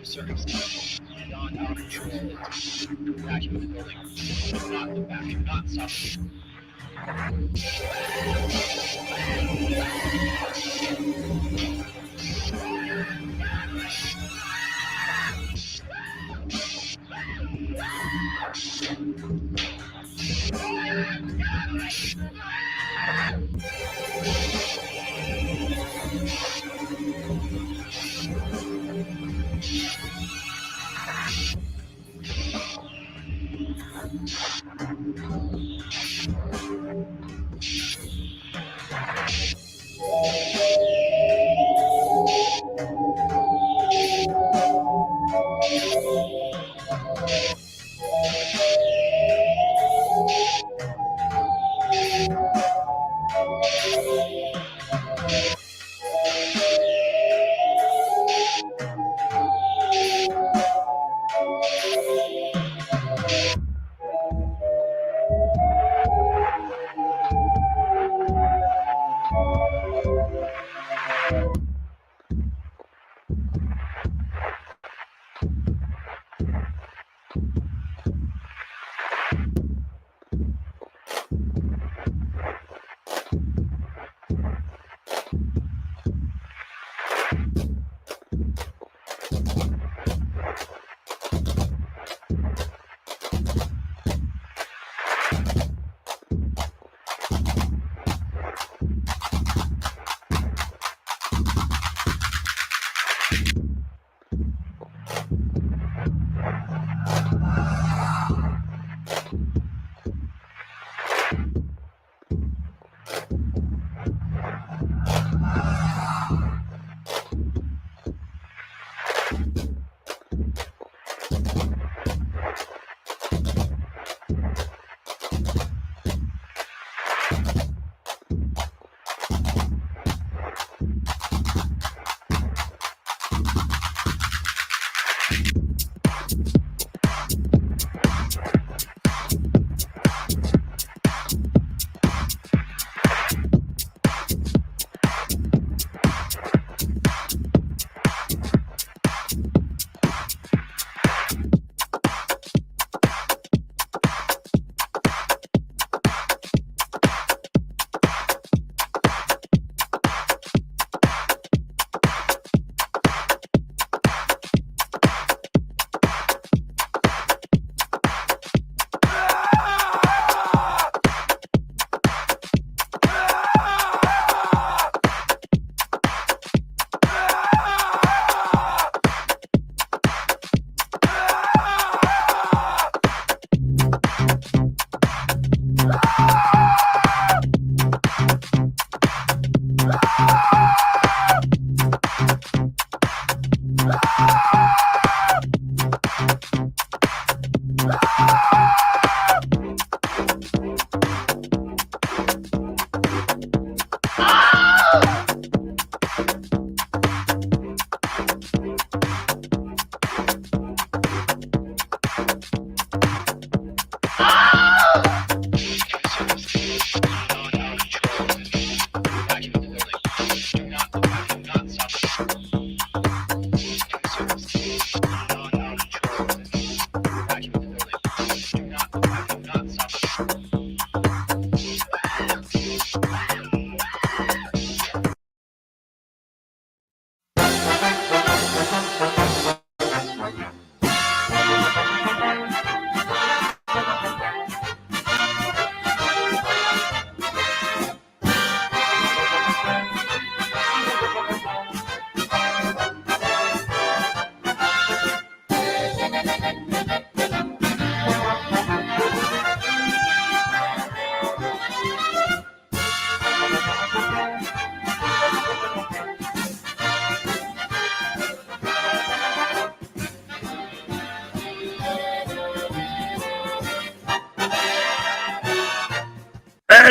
Circumstances beyond our control to evacuate the building. Do not look back. Do not stop.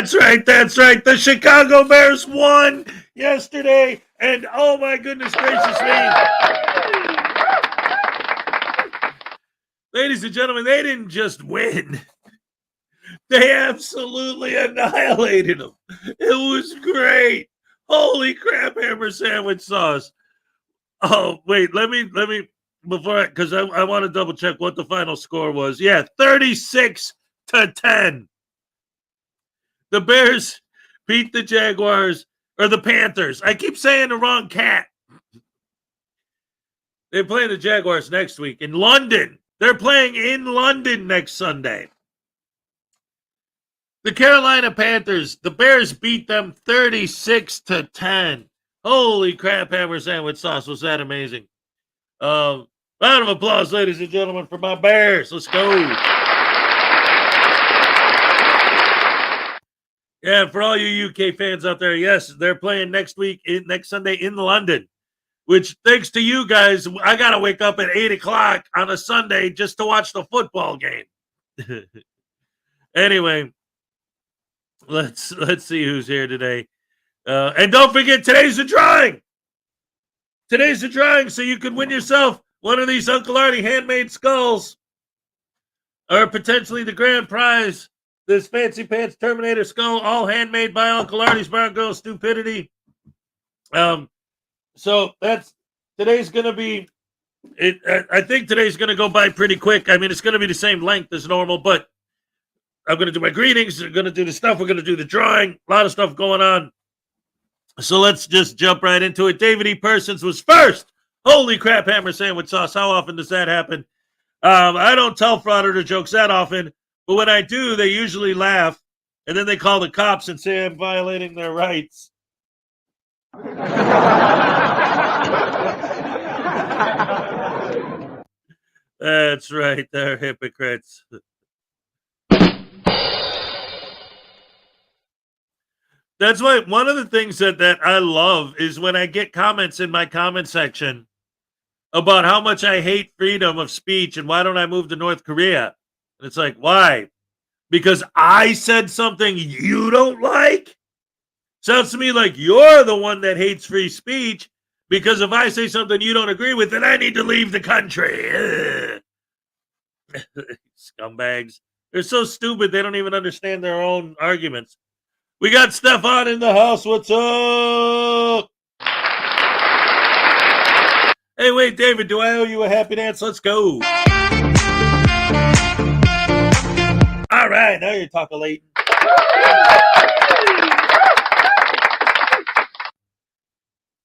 That's right. The Chicago Bears won yesterday, and oh my goodness gracious me. Ladies and gentlemen, they didn't just win. They absolutely annihilated them. It was great. Holy crap, hammer sandwich sauce. Oh, wait, let me, before, because I want to double check what the final score was. Yeah, 36-10. The Bears beat the Jaguars, or the Panthers. I keep saying the wrong cat. They're playing the Jaguars next week in London. They're playing in London next Sunday. The Carolina Panthers, the Bears beat them 36-10. Holy crap, hammer sandwich sauce. Was that amazing? Round of applause, ladies and gentlemen, for my Bears. Let's go. Yeah, for all you UK fans out there, yes, they're playing next Sunday in London, which thanks to you guys, I got to wake up at 8 o'clock on a Sunday just to watch the football game. Anyway, let's see who's here today. And don't forget, today's the drawing. Today's the drawing, so you could win yourself one of these Uncle Artie handmade skulls, or potentially the grand prize, this Fancy Pants Terminator skull, all handmade by Uncle Artie's Brown Girl Stupidity. So today's going to be, I think today's going to go by pretty quick. I mean, it's going to be the same length as normal, but I'm going to do my greetings. I'm going to do the stuff. We're going to do the drawing. A lot of stuff going on. So let's just jump right into it. David E. Persons was first. Holy crap, hammer sandwich sauce. How often does that happen? I don't tell Frauditor jokes that often, but when I do, they usually laugh, and then they call the cops and say I'm violating their rights. That's right. They're hypocrites. That's why one of the things that I love is when I get comments in my comment section about how much I hate freedom of speech and why don't I move to North Korea? And it's like, why? Because I said something you don't like? Sounds to me like you're the one that hates free speech, because if I say something you don't agree with, then I need to leave the country. Scumbags. They're so stupid they don't even understand their own arguments. We got Stefan in the house. What's up? Hey, wait, David, do I owe you a happy dance? Let's go. All right, now you're talking late.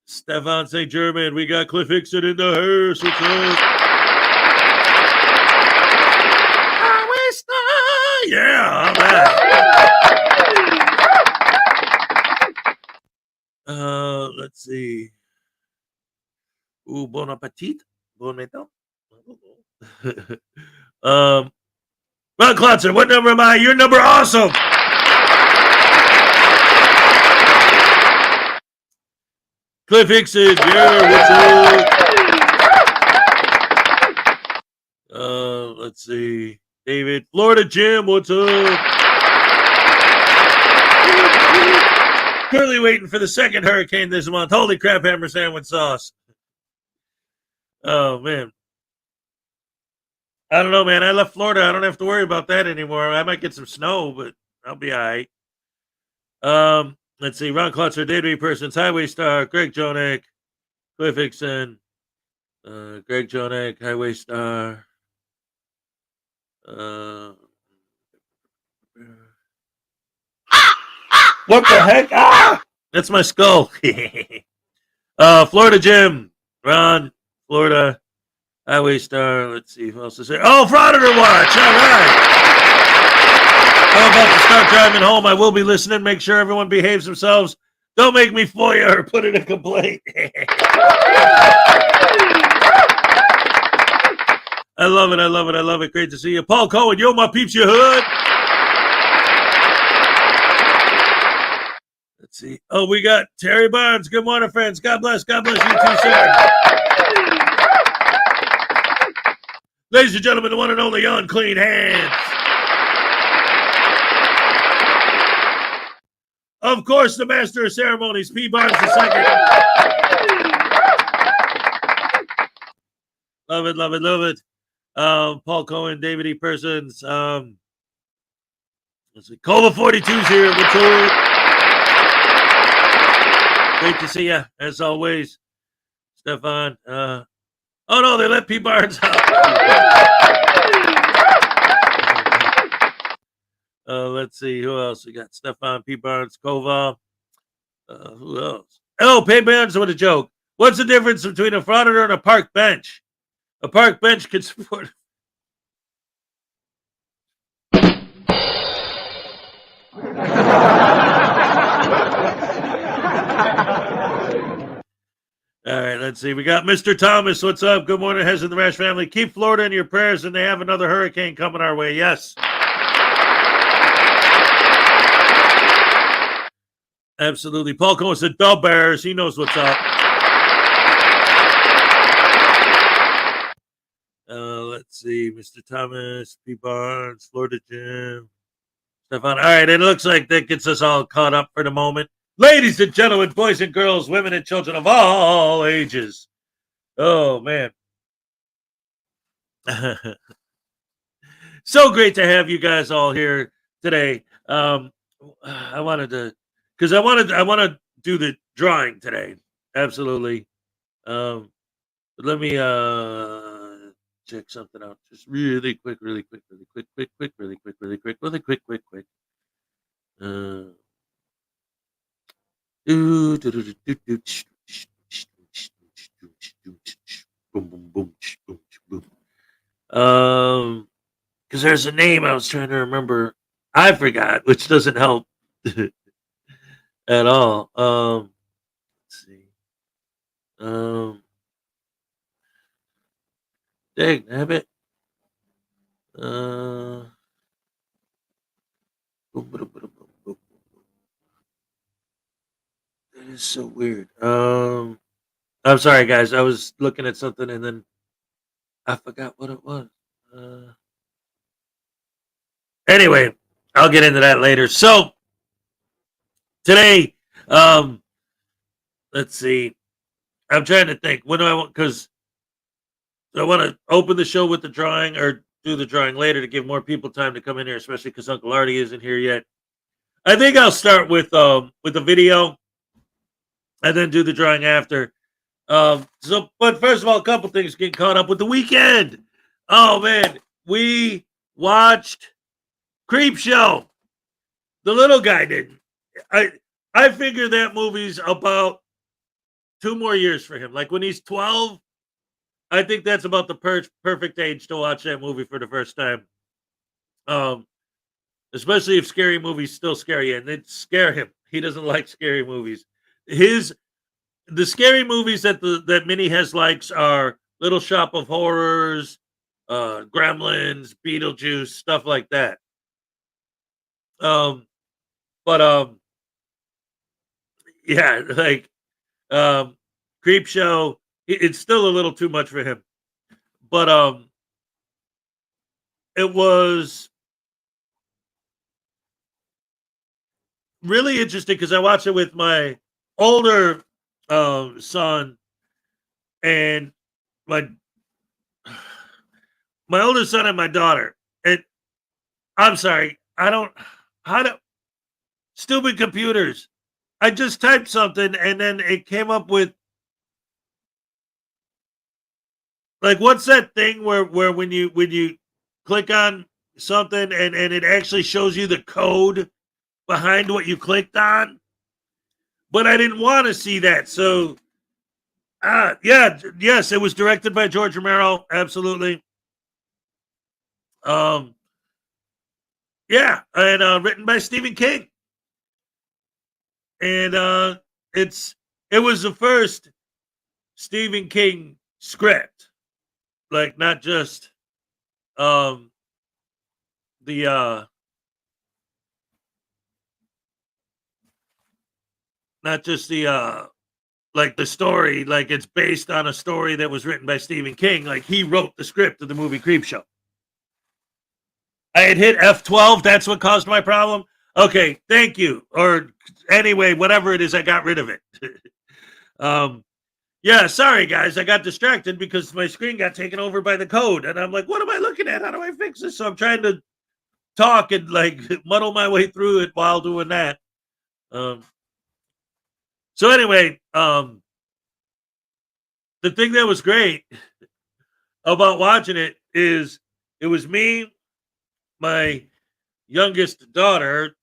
Stefan St. German, we got Cliff Hickson in the house. What's up? Yeah, all right. Let's see. Ooh, bon appetit. Bon matin. Ron Klotzer, what number am I? Your number awesome. Cliff Hickson, yeah, what's up? Let's see. David, Florida Jim, what's up? Currently waiting for the second hurricane this month. Holy crap, hammer sandwich sauce. Oh, man. I don't know, man. I left Florida. I don't have to worry about that anymore. I might get some snow, but I'll be all right. Let's see. Ron Klotzer, David Persons, Highway Star, Greg Jonek, Cliff Hickson, Greg Jonek, Highway Star. What the heck? Ah! That's my skull. Florida Jim, Ron, Florida, Highway Star. Let's see who else is there. Oh, Frauditor Watch. All right. I'm about to start driving home. I will be listening. Make sure everyone behaves themselves. Don't make me FOIA or put in a complaint. I love it. I love it. I love it. Great to see you. Paul Cohen, yo, my peeps, you hood. Let's see. Oh, we got Terry Barnes. Good morning, friends. God bless. God bless you too, sir. Ladies and gentlemen, the one and only Unclean Hands. Of course, the master of ceremonies, P. Barnes II. Love it, love it, love it. Paul Cohen, David E. Persons. Let's see. Cova 42's here. Great to see you, as always. Stefan. Oh, no, they let P. Barnes out. Let's see. Who else? We got Stefan, P. Barnes, Kova. Who else? Oh, P. Barnes with a joke. What's the difference between a frauditor and a park bench? A park bench can support. All right, let's see. We got Mr. Thomas. What's up? Good morning, Hez and the Rash family. Keep Florida in your prayers, and they have another hurricane coming our way. Yes. Absolutely. Paul Cohen said, Dub Bears. He knows what's up. Let's see. Mr. Thomas, P. Barnes, Florida Jim, Stefan. All right, it looks like that gets us all caught up for the moment. Ladies and gentlemen, boys and girls, women and children of all ages. Oh, man. So great to have you guys all here today. I want to do the drawing today. Absolutely. Let me check something out just really quick. Because there's a name I was trying to remember. I forgot, which doesn't help at all. Let's see. Dang, nabbit. That is so weird. I'm sorry, guys. I was looking at something and then I forgot what it was. Anyway, I'll get into that later. So today, let's see. I'm trying to think. When do I want? Because I want to open the show with the drawing or do the drawing later to give more people time to come in here, especially because Uncle Artie isn't here yet. I think I'll start with the video and then do the drawing after. But first of all, a couple things getting caught up with the weekend. Oh man, we watched Creep Show. The little guy didn't. I figure that movie's about 2 more years for him. Like when he's 12, I think that's about the perfect age to watch that movie for the first time. Especially if scary movies still scare you, and it scare him. He doesn't like scary movies. The scary movies that Minnie has likes are Little Shop of Horrors, Gremlins, Beetlejuice, stuff like that. Yeah, like Creep Show, it's still a little too much for him. But it was really interesting because I watched it with my older son and my older son and my daughter. And I'm sorry, stupid computers. I just typed something and then it came up with like, what's that thing where when you click on something and it actually shows you the code behind what you clicked on? But I didn't want to see that. So, yes, it was directed by George Romero. Absolutely. Yeah, and written by Stephen King. And it was the first Stephen King script, like not just not just the like the story, like it's based on a story that was written by Stephen King. Like he wrote the script of the movie Creep Show. I had hit F12. That's what caused my problem. Okay, thank you. Or anyway, whatever it is, I got rid of it. Yeah, sorry guys, I got distracted because my screen got taken over by the code, and I'm like, what am I looking at? How do I fix this? So I'm trying to talk and like muddle my way through it while doing that. So anyway, the thing that was great about watching it is it was me, my youngest daughter,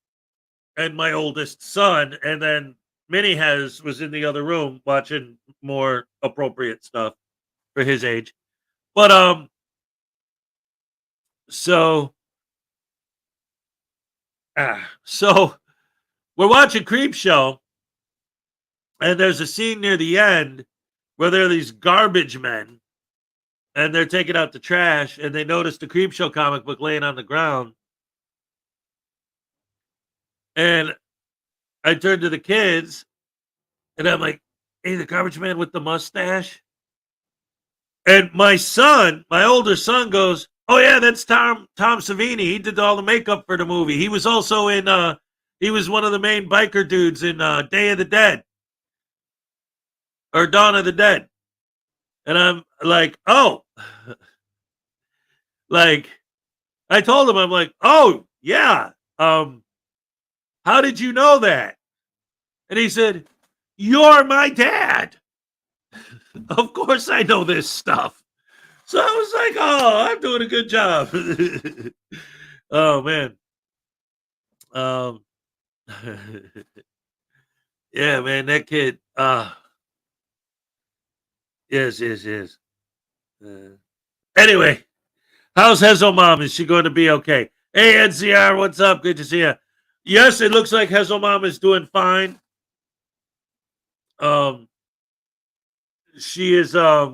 and my oldest son, and then Minnie was in the other room watching more appropriate stuff for his age. But so so we're watching Creep Show, and there's a scene near the end where there are these garbage men, and they're taking out the trash, and they notice the Creep Show comic book laying on the ground. And I turned to the kids, and I'm like, hey, the garbage man with the mustache? And my son, my older son, goes, oh, yeah, that's Tom Savini. He did all the makeup for the movie. He was also in, he was one of the main biker dudes in Day of the Dead. Or Dawn of the Dead. And I'm like, oh. Like, I told him, I'm like, oh, yeah. How did you know that? And he said, you're my dad. Of course I know this stuff. So I was like, oh, I'm doing a good job. Oh, man. Yeah, man, that kid. Yes. Anyway, how's Hezo mom? Is she going to be okay? Hey, NCR, what's up? Good to see you. Yes, it looks like Hezo mom is doing fine. She is, I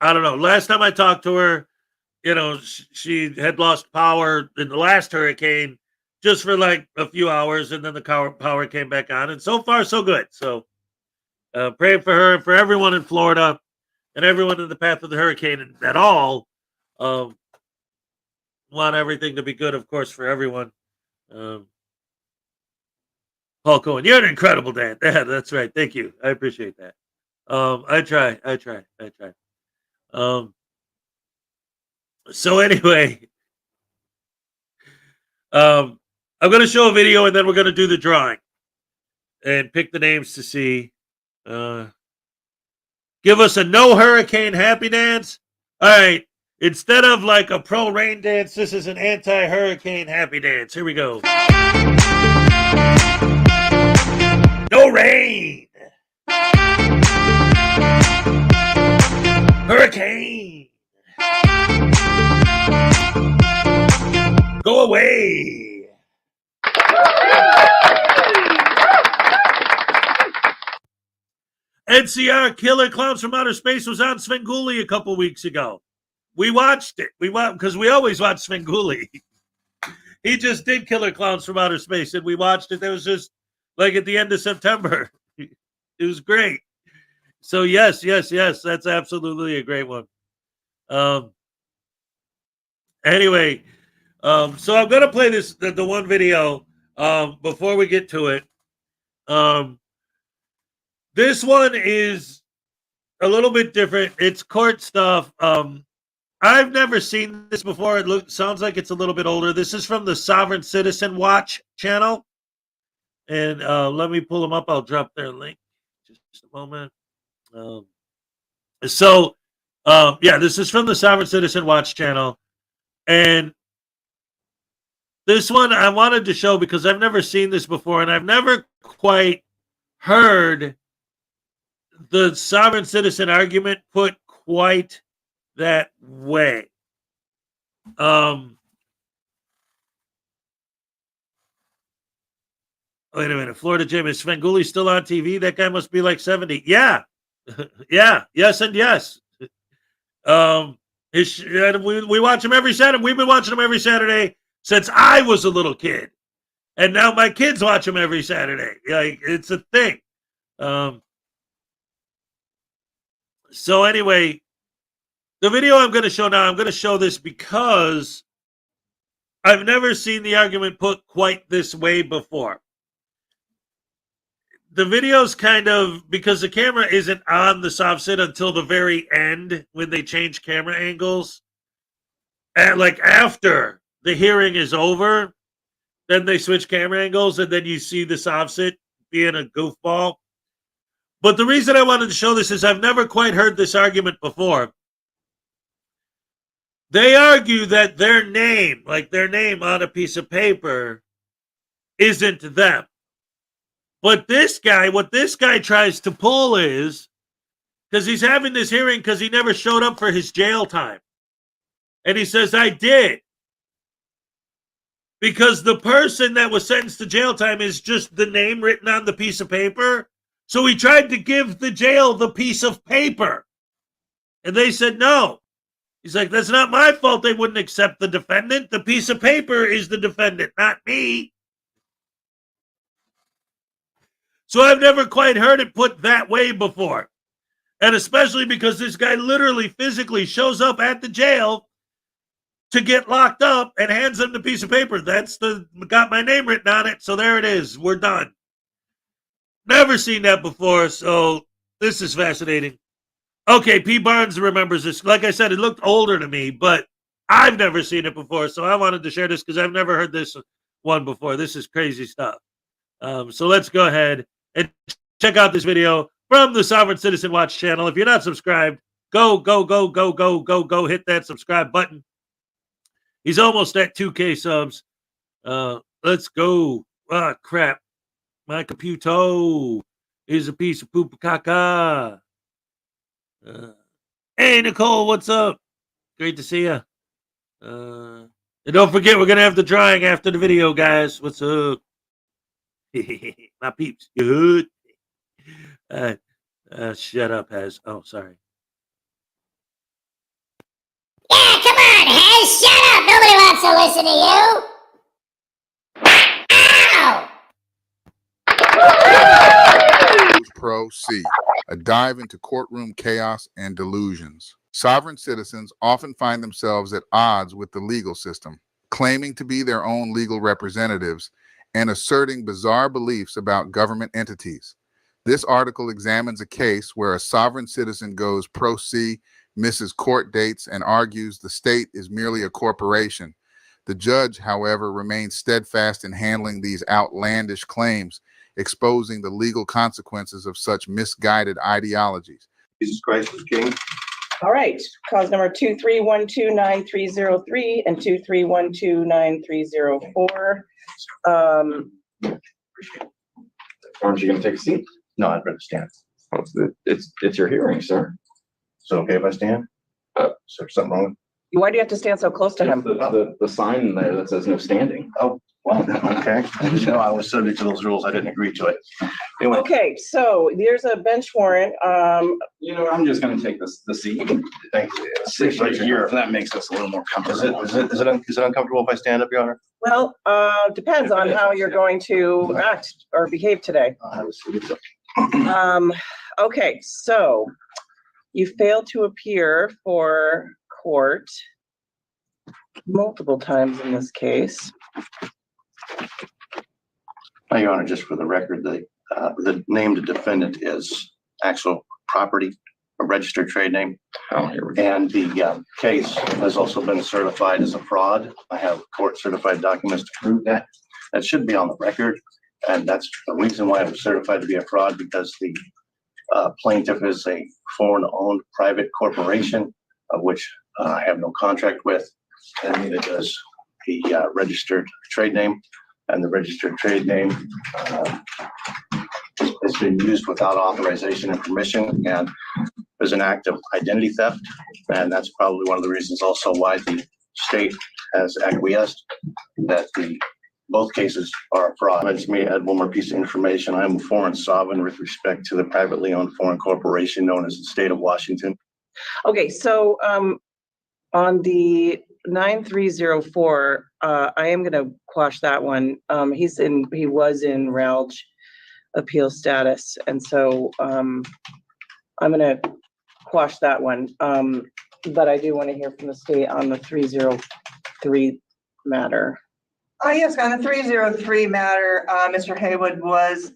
don't know. Last time I talked to her, you know, she had lost power in the last hurricane just for like a few hours, and then the power came back on, and so far so good. So praying for her and for everyone in Florida and everyone in the path of the hurricane at all. Want everything to be good, of course, for everyone. Paul Cohen, you're an incredible dad. Yeah, that's right. Thank you. I appreciate that. I try. So anyway, I'm going to show a video, and then we're going to do the drawing and pick the names to see. Give us a no hurricane happy dance. All right. Instead of like a pro rain dance, this is an anti hurricane happy dance. Here we go. No rain. Hurricane. Go away. NCR Killer Clowns from Outer Space was on Svengoolie a couple weeks ago. We watched it. Because we always watch Svengoolie. He just did Killer Clowns from Outer Space, and we watched it. That was just like at the end of September. It was great. So yes, that's absolutely a great one. Anyway, so I'm gonna play the one video before we get to it. This one is a little bit different. It's court stuff. I've never seen this before. It sounds like it's a little bit older. This is from the Sovereign Citizen Watch channel. And let me pull them up. I'll drop their link. Just a moment. Yeah, this is from the Sovereign Citizen Watch channel. And this one I wanted to show because I've never seen this before, and I've never quite heard the sovereign citizen argument put quite that way. Wait a minute. Florida Jim, is Svengoolie still on TV? That guy must be like 70. Yeah. Yeah. Yes and yes. We watch him every Saturday. We've been watching him every Saturday since I was a little kid. And now my kids watch him every Saturday. Like, it's a thing. So anyway, the video I'm going to show now, I'm going to show this because I've never seen the argument put quite this way before. The video's kind of, because the camera isn't on the soft sit until the very end when they change camera angles. And like after the hearing is over, then they switch camera angles and then you see the soft sit being a goofball. But the reason I wanted to show this is I've never quite heard this argument before. They argue that their name, like their name on a piece of paper, isn't them. But this guy, what this guy tries to pull is, because he's having this hearing because he never showed up for his jail time. And he says, I did. Because the person that was sentenced to jail time is just the name written on the piece of paper. So he tried to give the jail the piece of paper. And they said no. He's like, that's not my fault they wouldn't accept the defendant. The piece of paper is the defendant, not me. So I've never quite heard it put that way before. And especially because this guy literally physically shows up at the jail to get locked up and hands them the piece of paper. That's got my name written on it. So there it is. We're done. Never seen that before. So this is fascinating. Okay, P. Barnes remembers this. Like I said, it looked older to me, but I've never seen it before. So I wanted to share this because I've never heard this one before. This is crazy stuff. So let's go ahead and check out this video from the Sovereign Citizen Watch channel. If you're not subscribed, go hit that subscribe button. He's almost at 2K subs. Let's go. Ah, crap. My computer is a piece of poop caca. Hey, Nicole, what's up? Great to see you. And don't forget, we're going to have the drawing after the video, guys. What's up? My peeps. Good. Shut up, Hez. Oh, sorry. Yeah, come on, Hez, shut up. Nobody wants to listen to you. Ow! Pro C, a dive into courtroom chaos and delusions. Sovereign citizens often find themselves at odds with the legal system, claiming to be their own legal representatives and asserting bizarre beliefs about government entities. This article examines a case where a sovereign citizen goes pro se, misses court dates, and argues the state is merely a corporation. The judge, however, remains steadfast in handling these outlandish claims, exposing the legal consequences of such misguided ideologies. Jesus Christ is King. All right, cause number 231293303 and 2312934. Aren't you going to take a seat? No, I'd rather stand. Well, it's your hearing, sir. So okay if I stand? So something wrong? Why do you have to stand so close to him? The sign there that says no standing. Oh, well, okay. I didn't know I was subject to those rules. I didn't agree to it. Anyway. Okay, so there's a bench warrant. You know, I'm just going to take the seat. Thank you. Sit right here. That makes us a little more comfortable. Is it uncomfortable if I stand up, Your Honor? Well, depends on how you're going to act or behave today. I'll have a seat. Okay, so you failed to appear for court multiple times in this case. Your Honor, just for the record, the named defendant is actual property, a registered trade name. Oh, here we go. And the case has also been certified as a fraud. I have court certified documents to prove that. That should be on the record. And that's the reason why it was certified to be a fraud, because the plaintiff is a foreign-owned private corporation, of which I have no contract with, and neither does the registered trade name. And the registered trade name has been used without authorization and permission, and there's an act of identity theft, and that's probably one of the reasons also why the state has acquiesced that both cases are a fraud. Let me add one more piece of information. I am a foreign sovereign with respect to the privately owned foreign corporation known as the state of Washington. Okay, so on the 9304, I am going to quash that one. He was in RALJ appeal status, and so I'm going to quash that one. But I do want to hear from the state on the 303 matter. Yes, on the 303 matter, Mr. Haywood was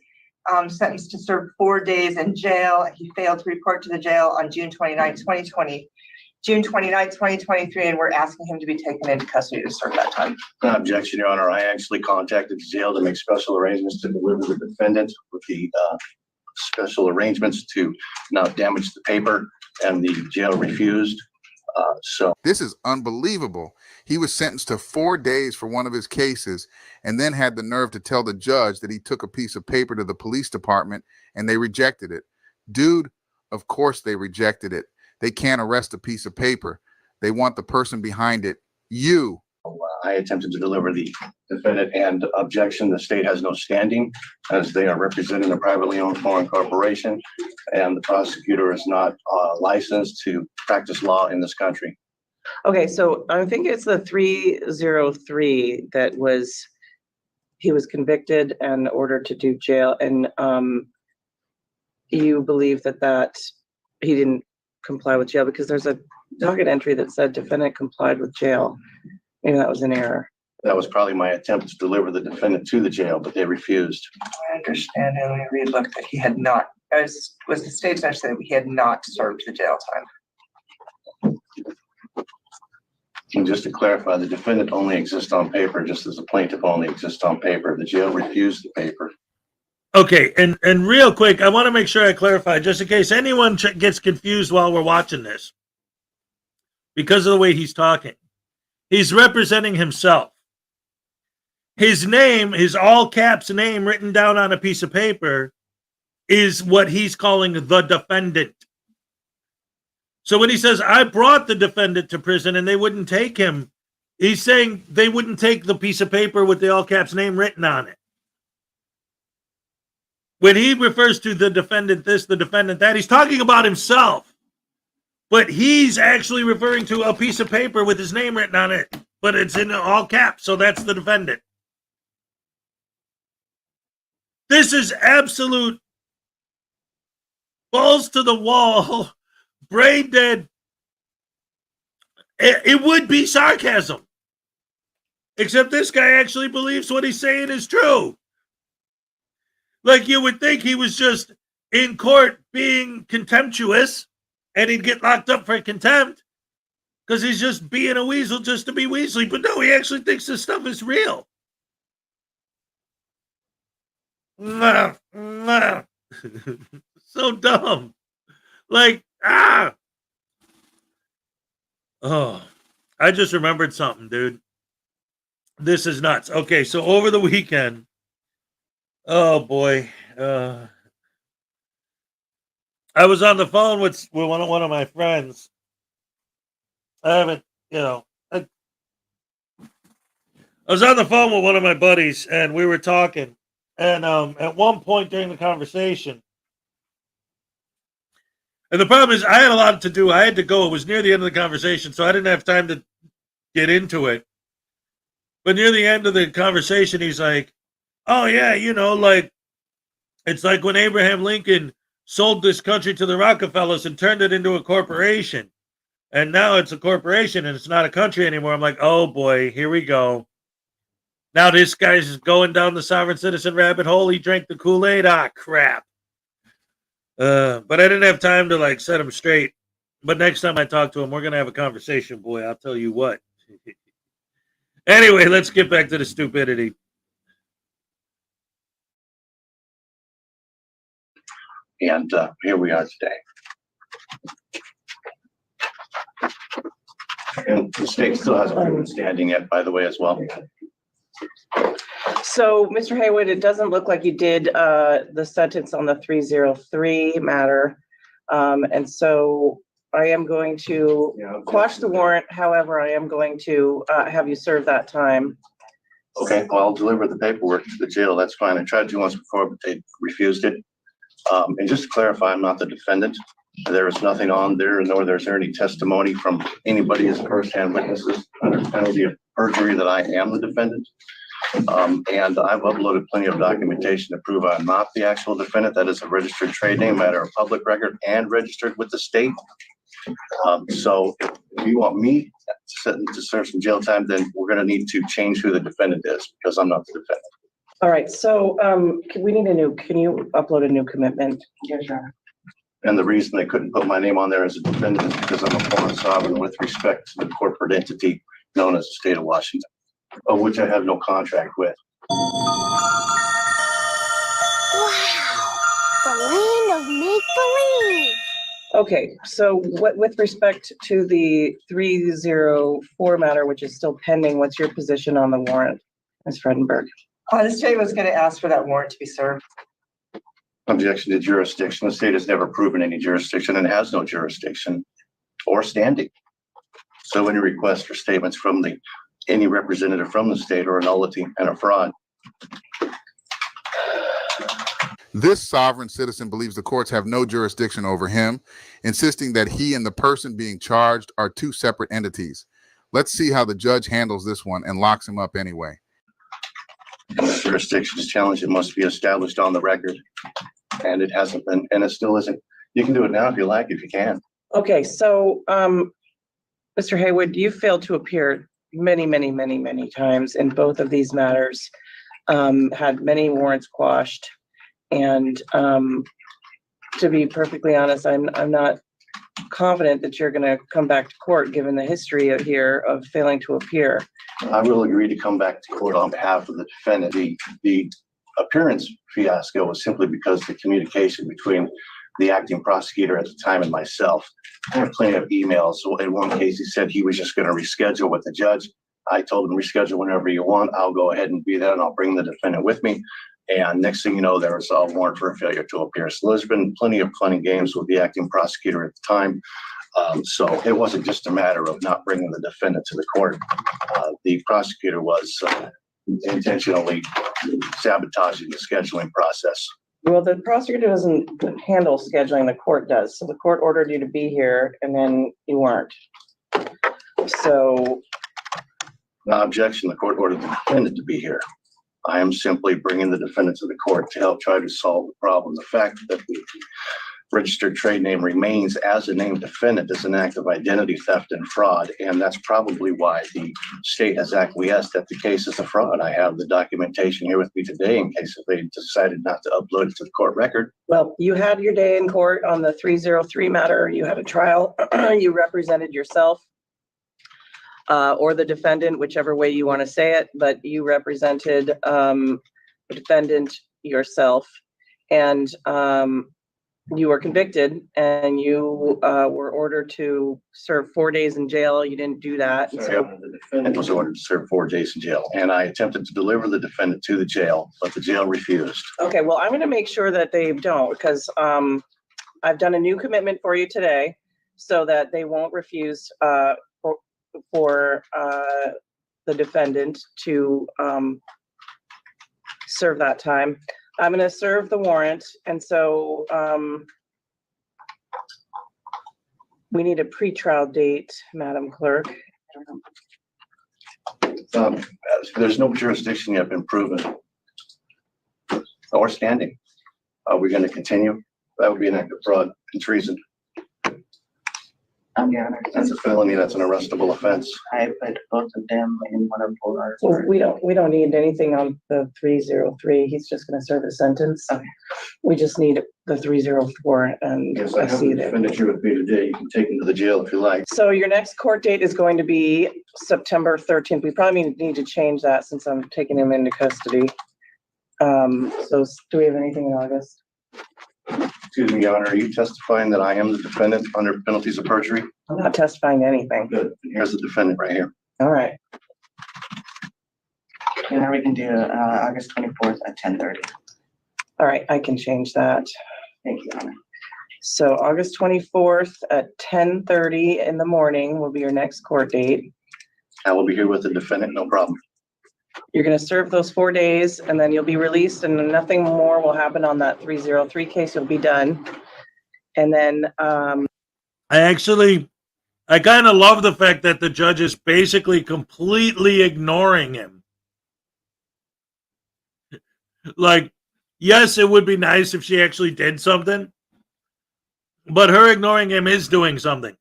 sentenced to serve 4 days in jail. He failed to report to the jail on June 29, 2023, and we're asking him to be taken into custody to serve that time. Objection, Your Honor. I actually contacted the jail to make special arrangements to deliver the defendant with the special arrangements to not damage the paper, and the jail refused. This is unbelievable. He was sentenced to 4 days for one of his cases and then had the nerve to tell the judge that he took a piece of paper to the police department and they rejected it. Dude, of course they rejected it. They can't arrest a piece of paper. They want the person behind it. You. I attempted to deliver the defendant, and objection, the state has no standing as they are representing a privately owned foreign corporation, and the prosecutor is not licensed to practice law in this country. Okay, so I think it's the 303 that he was convicted and ordered to do jail, and you believe that he didn't comply with jail because there's a docket entry that said defendant complied with jail. Maybe that was an error. That was probably my attempt to deliver the defendant to the jail, but they refused. I understand, and we relooked that he had not, as was the state judge said, he had not served the jail time. And just to clarify, the defendant only exists on paper, just as the plaintiff only exists on paper. The jail refused the paper. Okay, and real quick, I want to make sure I clarify, just in case anyone gets confused while we're watching this, because of the way he's talking. He's representing himself. His name, his all caps name written down on a piece of paper is what he's calling the defendant. So when he says, I brought the defendant to prison and they wouldn't take him, he's saying they wouldn't take the piece of paper with the all caps name written on it. When he refers to the defendant this, the defendant that, he's talking about himself. But he's actually referring to a piece of paper with his name written on it, but it's in all caps, so that's the defendant. This is absolute balls to the wall, brain dead. It would be sarcasm. Except this guy actually believes what he's saying is true. Like you would think he was just in court being contemptuous and he'd get locked up for contempt because he's just being a weasel just to be weaselly. But no, he actually thinks this stuff is real. So dumb. Like, oh, I just remembered something, dude. This is nuts. Okay, so over the weekend, oh boy, I was on the phone with one of my friends. I was on the phone with one of my buddies, and we were talking. And at one point during the conversation, and the problem is I had a lot to do. I had to go. It was near the end of the conversation, so I didn't have time to get into it. But near the end of the conversation, he's like, oh, yeah, like, it's like when Abraham Lincoln sold this country to the Rockefellers and turned it into a corporation. And now it's a corporation and it's not a country anymore. I'm like, oh, boy, here we go. Now this guy's going down the sovereign citizen rabbit hole. He drank the Kool-Aid. Ah, crap. But I didn't have time to, set him straight. But next time I talk to him, we're going to have a conversation, boy. I'll tell you what. Anyway, let's get back to the stupidity. And here we are today. And the state still hasn't proven standing yet, by the way, as well. So, Mr. Haywood, it doesn't look like you did the sentence on the 303 matter. And so I am going to quash the warrant. However, I am going to have you serve that time. Okay, well, I'll deliver the paperwork to the jail. That's fine. I tried to once before, but they refused it. And just to clarify, I'm not the defendant. There is nothing on there, nor is there any testimony from anybody as firsthand witnesses under penalty of perjury that I am the defendant. And I've uploaded plenty of documentation to prove I'm not the actual defendant. That is a registered trade name, matter of public record, and registered with the state. So if you want me to serve some jail time, then we're going to need to change who the defendant is because I'm not the defendant. All right, so, can you upload a new commitment? Yes, Your Honor. And the reason they couldn't put my name on there as a defendant is because I'm a foreign sovereign with respect to the corporate entity known as the state of Washington, of which I have no contract with. Wow, the land of make-believe. Okay, so with respect to the 304 matter, which is still pending, what's your position on the warrant, Ms. Fredenberg? The state was going to ask for that warrant to be served. Objection to jurisdiction. The state has never proven any jurisdiction and has no jurisdiction or standing. So any request or statements from any representative from the state are a nullity and a fraud. This sovereign citizen believes the courts have no jurisdiction over him, insisting that he and the person being charged are two separate entities. Let's see how the judge handles this one and locks him up anyway. Jurisdiction is challenged. It must be established on the record. And it hasn't been, and it still isn't. You can do it now if you like, if you can. Okay, so, Mr. Haywood, you failed to appear many, many, many, many times in both of these matters, had many warrants quashed. And, to be perfectly honest, I'm not confident that you're gonna come back to court, given the history of failing to appear. I will agree to come back to court on behalf of the defendant. The appearance fiasco was simply because the communication between the acting prosecutor at the time and myself. I have plenty of emails. So in one case, he said he was just going to reschedule with the judge. I told him reschedule whenever you want. I'll go ahead and be there and I'll bring the defendant with me. And next thing you know, there was a warrant for a failure to appear. So there's been plenty of fun and games with the acting prosecutor at the time. So it wasn't just a matter of not bringing the defendant to the court. The prosecutor was intentionally sabotaging the scheduling process. Well, the prosecutor doesn't handle scheduling, the court does. So the court ordered you to be here and then you weren't. So. Objection, the court ordered the defendant to be here. I am simply bringing the defendant to the court to help try to solve the problem. The fact that the registered trade name remains as a named defendant is an act of identity theft and fraud, and that's probably why the state has acquiesced that the case is a fraud. I have the documentation here with me today in case if they decided not to upload it to the court record. Well, you had your day in court on the 303 matter. You had a trial. You represented yourself or the defendant, whichever way you want to say it, but you represented the defendant yourself, and you were convicted and you were ordered to serve 4 days in jail. You didn't do that. Sorry, the defendant was ordered to serve 4 days in jail, and I attempted to deliver the defendant to the jail, but the jail refused. Okay, well, I'm going to make sure that they don't, because I've done a new commitment for you today so that they won't refuse for the defendant to serve that time. I'm going to serve the warrant, and so we need a pretrial date, Madam Clerk. There's no jurisdiction yet been proven or standing. Are we going to continue? That would be an act of fraud and treason. Your Honor. That's a felony. That's an arrestable offense. I put both of them in one of our. Well, we don't need anything on the 303. He's just going to serve a sentence. Okay. We just need the 304, and Yes, I have see the that. defendant here with me today. You can take him to the jail if you like. So your next court date is going to be September 13th. We probably need to change that since I'm taking him into custody. So do we have anything in August? Excuse me, Your Honor, are you testifying that I am the defendant under penalties of perjury? I'm not testifying to anything. Good. Here's the defendant right here. All right. Your Honor, we can do August 24th at 10:30. All right, I can change that. Thank you, Your Honor. So August 24th at 10:30 in the morning will be your next court date. I will be here with the defendant, no problem. You're going to serve those 4 days and then you'll be released, and nothing more will happen on that 303 case. You'll be done. And then, I kind of love the fact that the judge is basically completely ignoring him. Like, yes, it would be nice if she actually did something, but her ignoring him is doing something.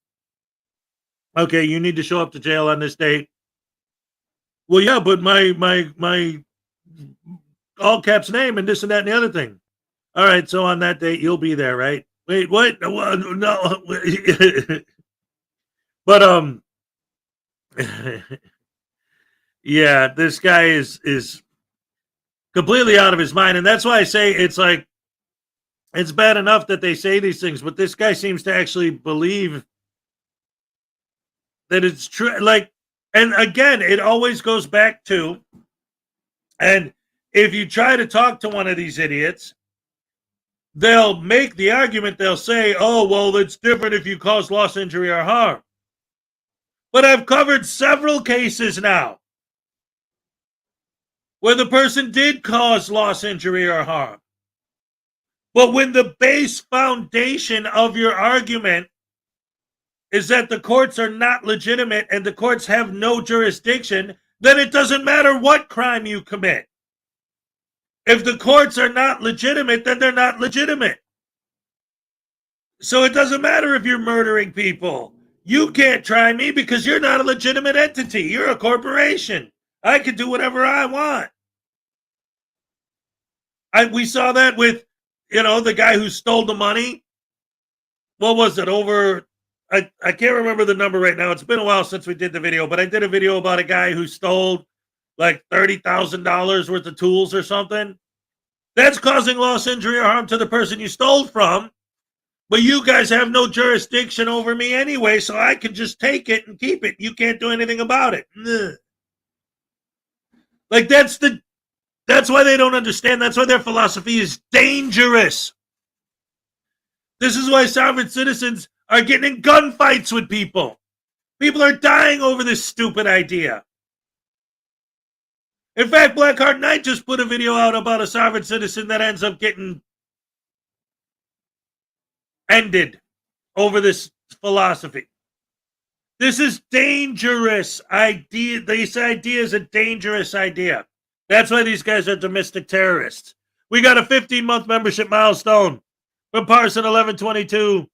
Okay, you need to show up to jail on this date. Well, yeah, but my all caps name and this and that and the other thing. All right, so on that date you'll be there, right? Wait, what? No. But yeah, this guy is completely out of his mind, and that's why I say it's like it's bad enough that they say these things, but this guy seems to actually believe that it's true. Like, and again, it always goes back to, and if you try to talk to one of these idiots, they'll make the argument, they'll say, oh, well, it's different if you cause loss, injury, or harm. But I've covered several cases now where the person did cause loss, injury, or harm. But when the base foundation of your argument is that the courts are not legitimate and the courts have no jurisdiction, then it doesn't matter what crime you commit. If the courts are not legitimate, then they're not legitimate. So it doesn't matter if you're murdering people. You can't try me because you're not a legitimate entity. You're a corporation. I can do whatever I want. We saw that with, the guy who stole the money. What was it? I can't remember the number right now. It's been a while since we did the video, but I did a video about a guy who stole like $30,000 worth of tools or something. That's causing loss, injury, or harm to the person you stole from. But you guys have no jurisdiction over me anyway, so I can just take it and keep it. You can't do anything about it. Ugh. Like that's why they don't understand. That's why their philosophy is dangerous. This is why sovereign citizens are getting in gunfights with people. People are dying over this stupid idea. In fact, Blackheart Knight just put a video out about a sovereign citizen that ends up getting ended over this philosophy. This is dangerous idea. This idea is a dangerous idea. That's why these guys are domestic terrorists. We got a 15-month membership milestone from Parson 1122.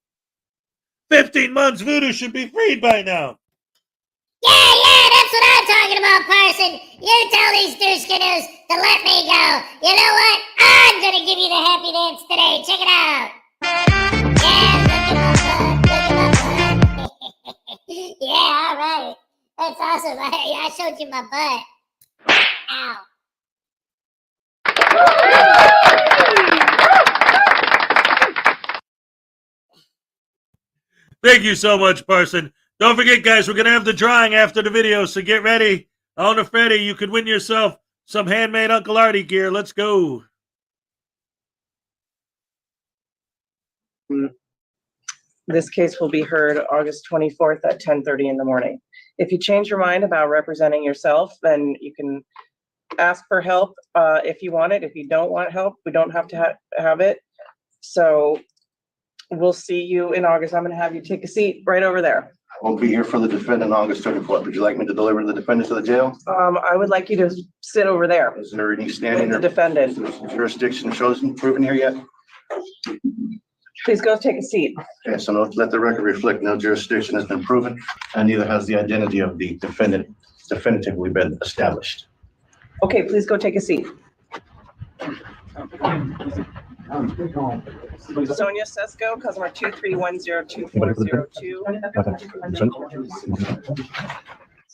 15 months, Voodoo should be freed by now. Yeah, that's what I'm talking about, Parson. You tell these douche-canoes to let me go. You know what? I'm gonna give you the happy dance today. Check it out. Yeah, look at my butt. Yeah, all right. That's awesome. I showed you my butt. Ow. Thank you so much, Parson. Don't forget, guys, we're going to have the drawing after the video, so get ready. On Freddy, you could win yourself some handmade Uncle Artie gear. Let's go. This case will be heard August 24th at 10:30 in the morning. If you change your mind about representing yourself, then you can ask for help if you want it. If you don't want help, we don't have to have it. So we'll see you in August. I'm going to have you take a seat right over there. We'll be here for the defendant August 24th. Would you like me to deliver the defendant to the jail? I would like you to sit over there Is there any with standing the or defendant. jurisdiction chosen, proven here yet? Please go take a seat. Okay, so let the record reflect no jurisdiction has been proven, and neither has the identity of the defendant definitively been established. Okay, please go take a seat. Sonia Sesko, customer 2310242.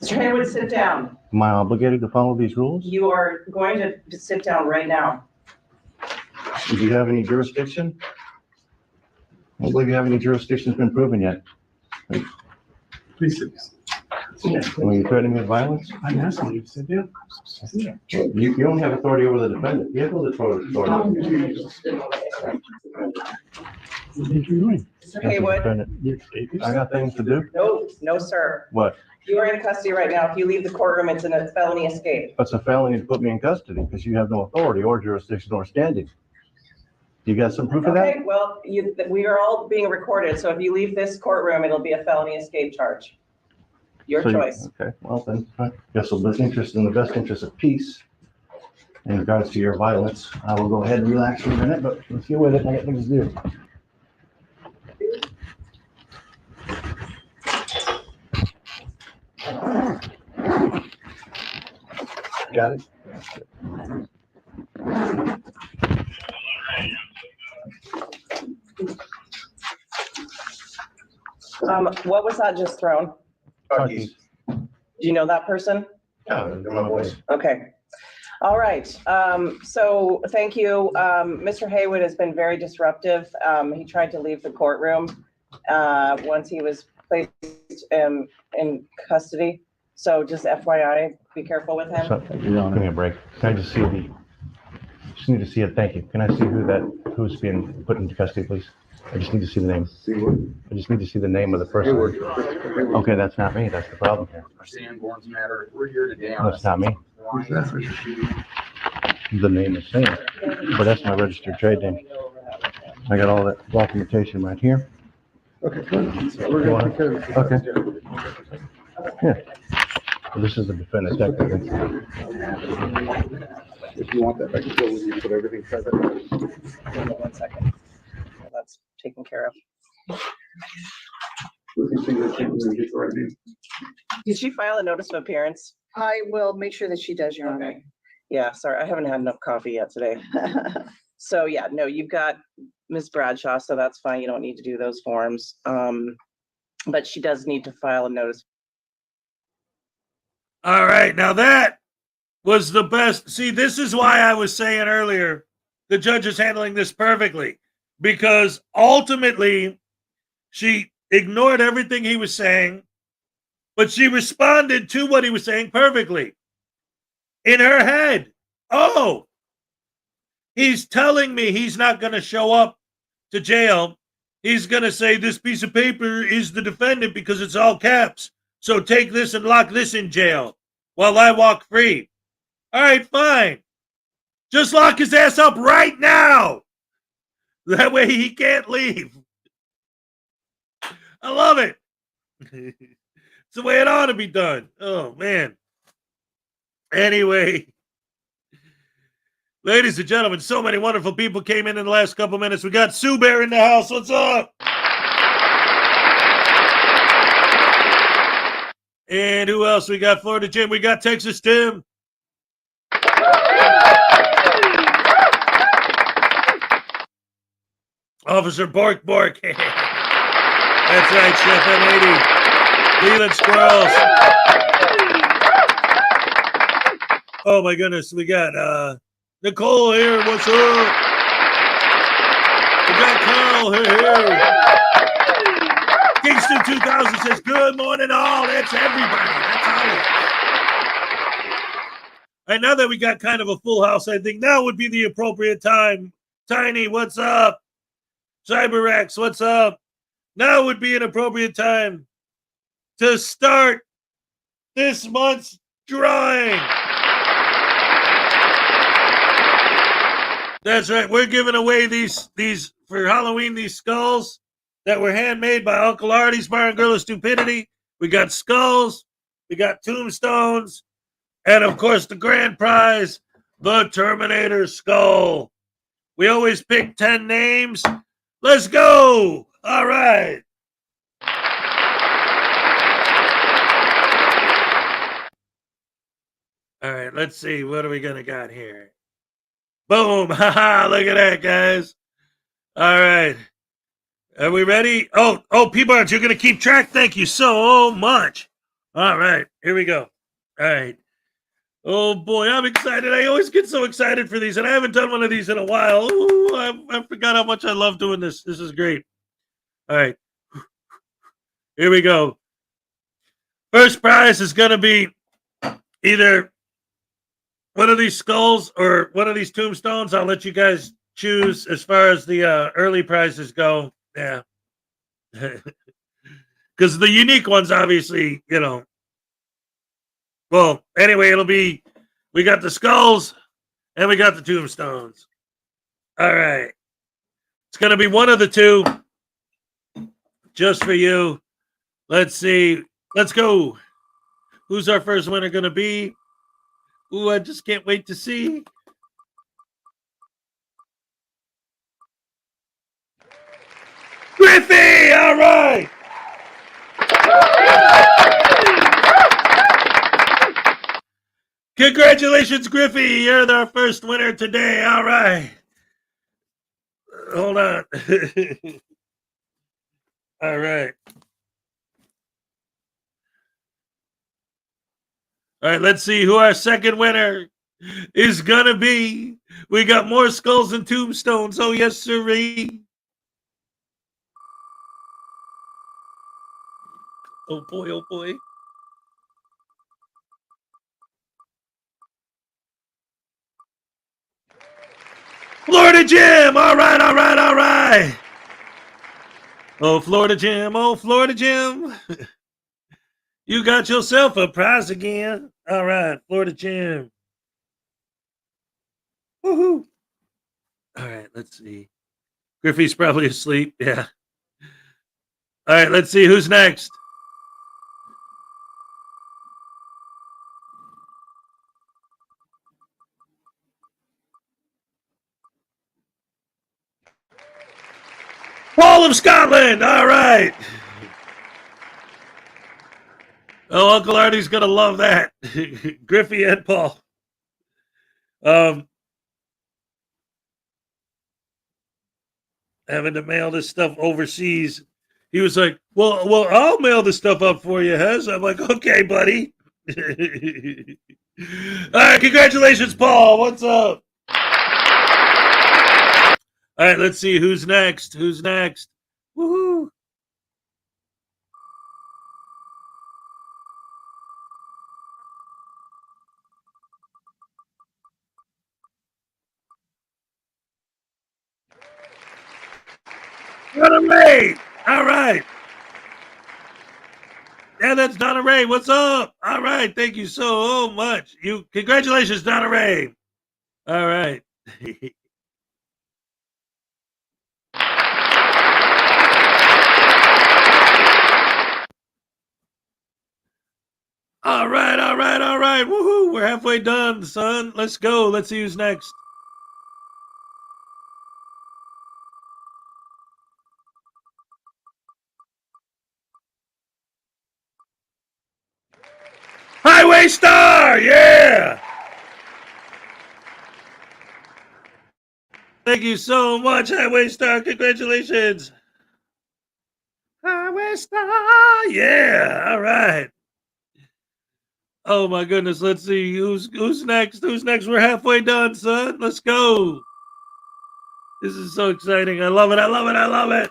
Mr. Haywood, sit down. Am I obligated to follow these rules? You are going to sit down right now. Do you have any jurisdiction? I don't believe you have any jurisdiction that's been proven yet. Please sit down. Are you threatening me with violence? I'm asking you to sit down. You don't have authority over the defendant. You have no authority. What are you doing? Mr. Haywood? You're escaping? I got things to do. No, sir. What? You are in custody right now. If you leave the courtroom, it's a felony escape. It's a felony to put me in custody because you have no authority or jurisdiction or standing. You got some proof of that? Okay, well, we are all being recorded, so if you leave this courtroom, it'll be a felony escape charge. Your choice. Okay, well then, I guess in the best interest of peace, in regards to your violence, I will go ahead and relax for a minute, but let's get with it. I got things to do. Got it? What was that just thrown? Car Do keys. you know that person? Yeah, they're my boys. Okay. All right. So thank you. Mr. Haywood has been very disruptive. He tried to leave the courtroom once he was placed in custody. So just FYI, be careful with him. So, give me a break. Can I just see just need to see it. Thank you. Can I see who's being put into custody, please? I just need to see the name. I just need to see the name of the person. Okay, that's not me. That's the problem here. Sanborn's matter. We're here today No, it's not me. The name is same, but that's my registered trade name. I got all that documentation right here. Okay, good. We're gonna take care of it. Okay. Yeah. Well, this is the defendant technically. If you want that, I can go with you, put everything present. 1 second. That's taken care of. We can see that you can get the right name. Did she file a notice of appearance? I will make sure that she does, Your Honor. Okay. Yeah, sorry, I haven't had enough coffee yet today. So yeah, no, you've got Ms. Bradshaw, so that's fine. You don't need to do those forms. But she does need to file a notice. All right, now that was the best. See, this is why I was saying earlier, the judge is handling this perfectly, because ultimately she ignored everything he was saying, but she responded to what he was saying perfectly. In her head, oh, he's telling me he's not going to show up to jail. He's going to say this piece of paper is the defendant because it's all caps. So take this and lock this in jail while I walk free. All right, fine. Just lock his ass up right now. That way he can't leave. I love it. It's the way it ought to be done. Oh, man. Anyway, ladies and gentlemen, so many wonderful people came in the last couple minutes. We got Sue Bear in the house. What's up? And who else? We got Florida Jim. We got Texas Tim. Officer Bork Bork. That's right, Chef M80. Leland Squirrels. Oh my goodness, we got Nicole here. What's up? We got Carl here. Kingston 2000 says, good morning all. That's everybody. That's all. And now that we got kind of a full house, I think now would be the appropriate time. Tiny, what's up? CyberX, what's up? Now would be an appropriate time to start this month's drawing. That's right. We're giving away these for Halloween, these skulls that were handmade by Uncle Artie's Bar and Grill of Stupidity. We got skulls, we got tombstones, and of course the grand prize, the Terminator skull. We always pick 10 names. Let's go. All right. All right, let's see. What are we going to got here? Boom. Haha, look at that, guys. All right. Are we ready? Oh, P-Barnes, you're going to keep track? Thank you so much. All right, here we go. All right. Oh, boy, I'm excited. I always get so excited for these, and I haven't done one of these in a while. Ooh, I forgot how much I love doing this. This is great. All right. Here we go. First prize is going to be either one of these skulls or one of these tombstones. I'll let you guys choose as far as the early prizes go. Yeah. Because the unique ones, obviously, you know. Well, anyway, it'll be, we got the skulls and we got the tombstones. All right. It's going to be one of the two just for you. Let's see. Let's go. Who's our first winner going to be? Ooh, I just can't wait to see. Griffey, all right. Congratulations, Griffey. You're our first winner today. All right. Hold on. All right. All right, let's see who our second winner is going to be. We got more skulls and tombstones. Oh, yes, sirree. Oh, boy, oh, boy. Florida Jim. All right, all right, all right. Oh, Florida Jim. Oh, Florida Jim. You got yourself a prize again. All right, Florida Jim. Woohoo. All right, let's see. Griffey's probably asleep. Yeah. All right, let's see who's next. Paul of Scotland. All right. Oh, Uncle Artie's gonna love that. Griffey and Paul. Having to mail this stuff overseas. He was like, well, I'll mail this stuff up for you, Hez. I'm like, okay, buddy. All right, congratulations, Paul. What's up? All right, let's see who's next. Who's next? Woohoo! Donna Ray! All right. Yeah, that's Donna Ray. What's up? All right. Thank you so much. Congratulations, Donna Ray. All right. All right, all right, all right. Woohoo. We're halfway done, son. Let's go. Let's see who's next. Highway Star! Yeah! Thank you so much, Highway Star. Congratulations. Highway Star! Yeah! All right. Oh my goodness. Let's see who's next. Who's next? We're halfway done, son. Let's go. This is so exciting. I love it. I love it. I love it.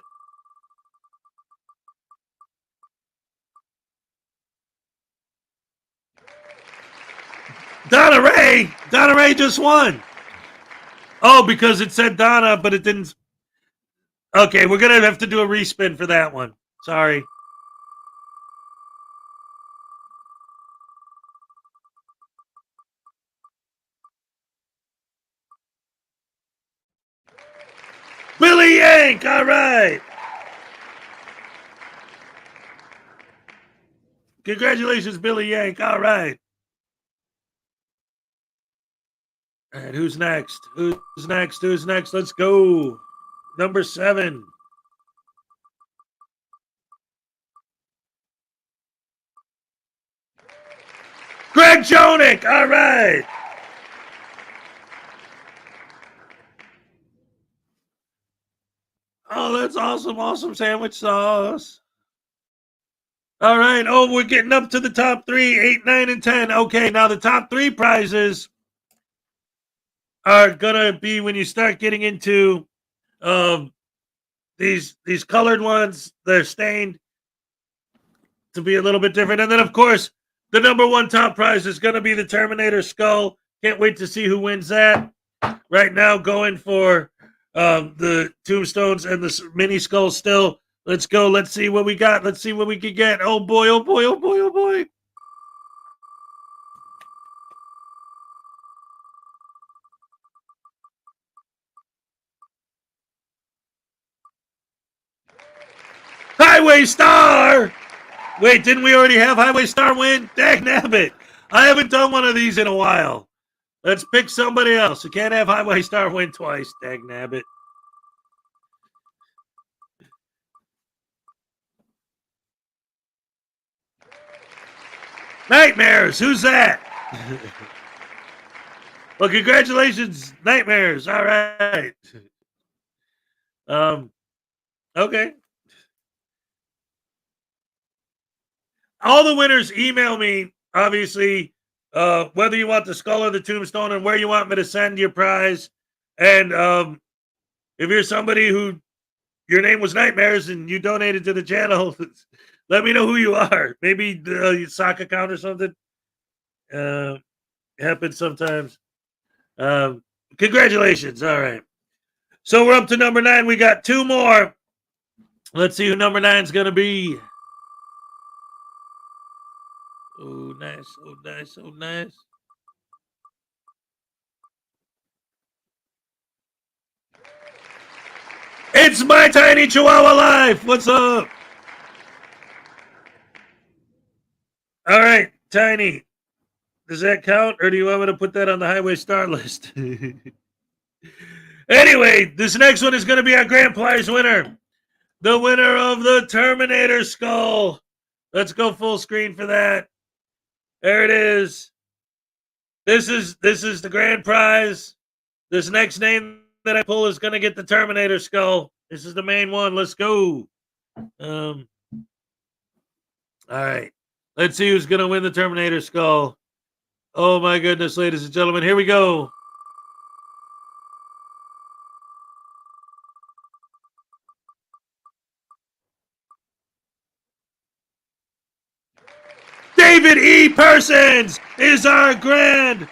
Donna Ray! Donna Ray just won. Oh, because it said Donna, but it didn't. Okay, we're going to have to do a respin for that one. Sorry. Billy Yank! All right. Congratulations, Billy Yank. All right. All right, who's next? Who's next? Who's next? Let's go. Number 7. Greg Jonick. All right. Oh, that's awesome. Awesome sandwich sauce. All right. Oh, we're getting up to the top 3, 8, 9, and 10. Okay, now the top 3 prizes are gonna be when you start getting into these colored ones. They're stained to be a little bit different. And then, of course, the number 1 top prize is going to be the Terminator skull. Can't wait to see who wins that. Right now, going for the tombstones and the mini skulls still. Let's go. Let's see what we got. Let's see what we can get. Oh, boy. Oh, boy. Oh, boy. Oh, boy. Highway Star! Wait, didn't we already have Highway Star win? Dang nabbit. I haven't done one of these in a while. Let's pick somebody else. You can't have Highway Star win twice. Dang nabbit. Nightmares. Who's that? Well, congratulations, Nightmares. All right. Okay. All the winners email me, obviously, whether you want the skull or the tombstone and where you want me to send your prize. And if you're somebody who your name was Nightmares and you donated to the channel, let me know who you are. Maybe the sock account or something. Happens sometimes. Congratulations. All right. So we're up to number 9. We got 2 more. Let's see who number 9 is going to be. Oh, nice. Oh, nice. Oh, nice. It's my tiny Chihuahua life. What's up? All right, Tiny. Does that count, or do you want me to put that on the highway star list? Anyway, this next one is going to be our grand prize winner. The winner of the Terminator skull. Let's go full screen for that. There it is. This is the grand prize. This next name that I pull is going to get the Terminator skull. This is the main one. Let's go. All right. Let's see who's going to win the Terminator skull. Oh, my goodness, ladies and gentlemen. Here we go. David E. Persons is our grand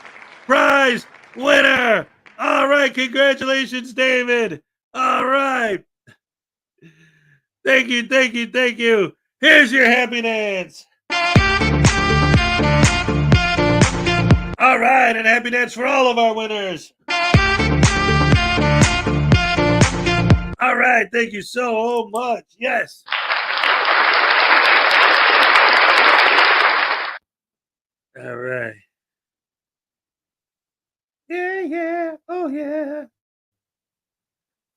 prize winner. All right. Congratulations, David. All right. Thank you. Thank you. Thank you. Here's your happy dance. All right, and happy dance for all of our winners. All right, thank you so much. Yes. All right. Yeah. Oh, yeah.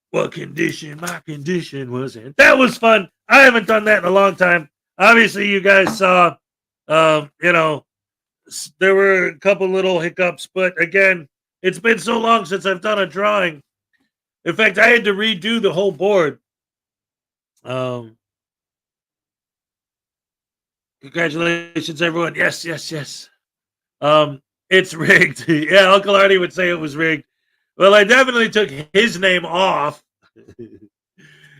What condition my condition was in. That was fun. I haven't done that in a long time. Obviously, you guys saw, there were a couple little hiccups, but again, it's been so long since I've done a drawing. In fact, I had to redo the whole board. Congratulations, everyone. Yes. It's rigged. Yeah, Uncle Artie would say it was rigged. Well, I definitely took his name off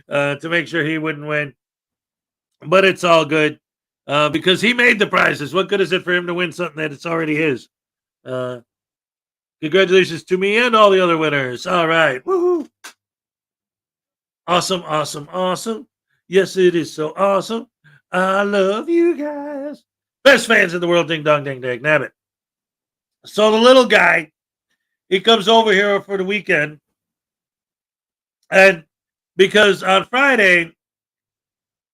to make sure he wouldn't win. But it's all good because he made the prizes. What good is it for him to win something that it's already his? Congratulations to me and all the other winners. All right. Woohoo. Awesome. Yes, it is so awesome. I love you guys. Best fans in the world. Ding dong, ding dang, nabbit. So the little guy, he comes over here for the weekend. And because on Friday,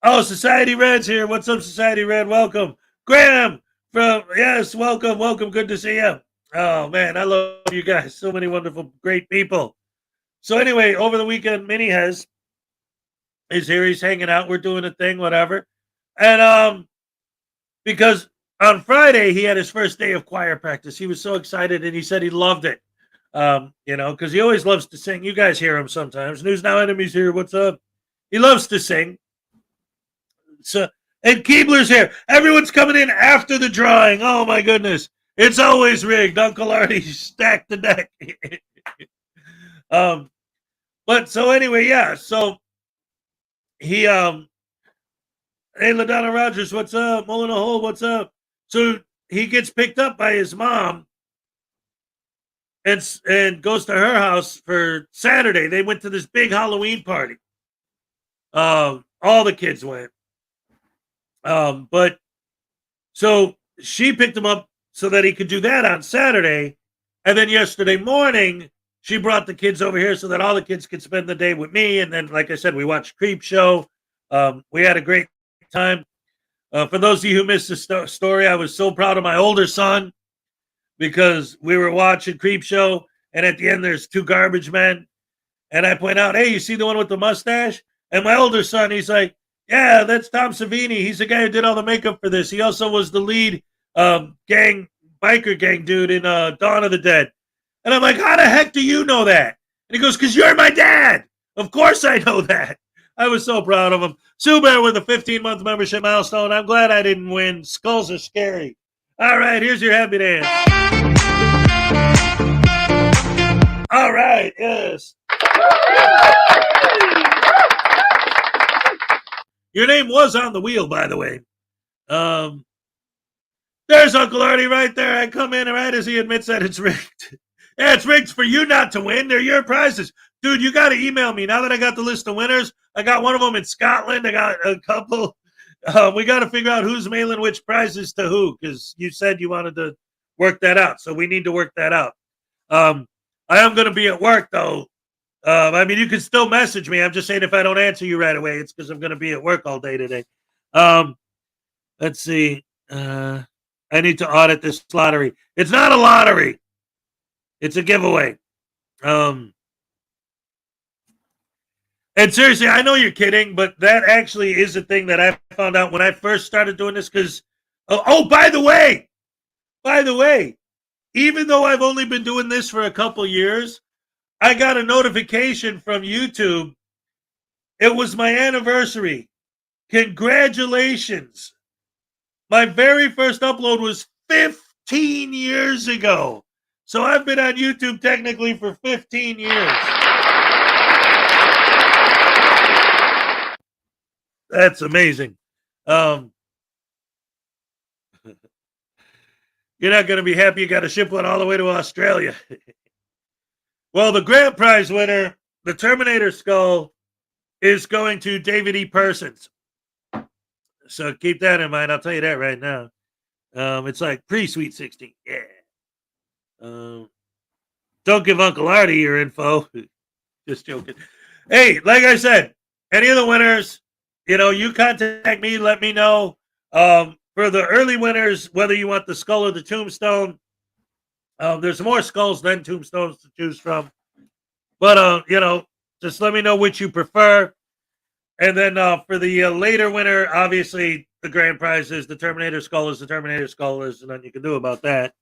Society Red's here. What's up, Society Red? Welcome. Graham welcome. Good to see you. Oh, man, I love you guys. So many wonderful, great people. So anyway, over the weekend, Minnie is here. He's hanging out. We're doing a thing, whatever. And because on Friday, he had his first day of choir practice. He was so excited, and he said he loved it. Because he always loves to sing. You guys hear him sometimes. News Now Enemies here. What's up? He loves to sing. So, and Keebler's here. Everyone's coming in after the drawing. Oh, my goodness. It's always rigged. Uncle Artie stacked the deck. But so anyway, yeah. So he, hey, LaDonna Rogers, what's up? Molina Hole, what's up? So he gets picked up by his mom and goes to her house for Saturday. They went to this big Halloween party. All the kids went. But so she picked him up so that he could do that on Saturday. And then yesterday morning, she brought the kids over here so that all the kids could spend the day with me. And then, like I said, we watched Creep Show. We had a great time. For those of you who missed the story, I was so proud of my older son because we were watching Creep Show. And at the end, there's 2 garbage men. And I point out, hey, you see the one with the mustache? And my older son, he's like, yeah, that's Tom Savini. He's the guy who did all the makeup for this. He also was the lead biker gang dude in Dawn of the Dead. And I'm like, how the heck do you know that? And he goes, because you're my dad. Of course I know that. I was so proud of him. Sue Bear with a 15-month membership milestone. I'm glad I didn't win. Skulls are scary. All right, here's your happy dance. All right, yes. Your name was on the wheel, by the way. There's Uncle Artie right there. I come in right as he admits that it's rigged. Yeah, it's rigged for you not to win. They're your prizes. Dude, you got to email me. Now that I got the list of winners, I got one of them in Scotland. I got a couple. We got to figure out who's mailing which prizes to who, because you said you wanted to work that out. So we need to work that out. I am going to be at work, though. I mean, you can still message me. I'm just saying if I don't answer you right away, it's because I'm going to be at work all day today. Let's see. I need to audit this lottery. It's not a lottery. It's a giveaway. And seriously, I know you're kidding, but that actually is a thing that I found out when I first started doing this because, by the way, even though I've only been doing this for a couple years, I got a notification from YouTube. It was my anniversary. Congratulations. My very first upload was 15 years ago. So I've been on YouTube technically for 15 years. That's amazing. You're not going to be happy you got to ship one all the way to Australia. Well, the grand prize winner, the Terminator skull, is going to David E. Persons. So keep that in mind. I'll tell you that right now. It's like pre-Sweet 16. Yeah. Don't give Uncle Artie your info. Just joking. Hey, like I said, any of the winners, you contact me, let me know. For the early winners, whether you want the skull or the tombstone, there's more skulls than tombstones to choose from. But, just let me know which you prefer. And then for the later winner, obviously, the grand prize is the Terminator skull is the Terminator skull. There's nothing you can do about that.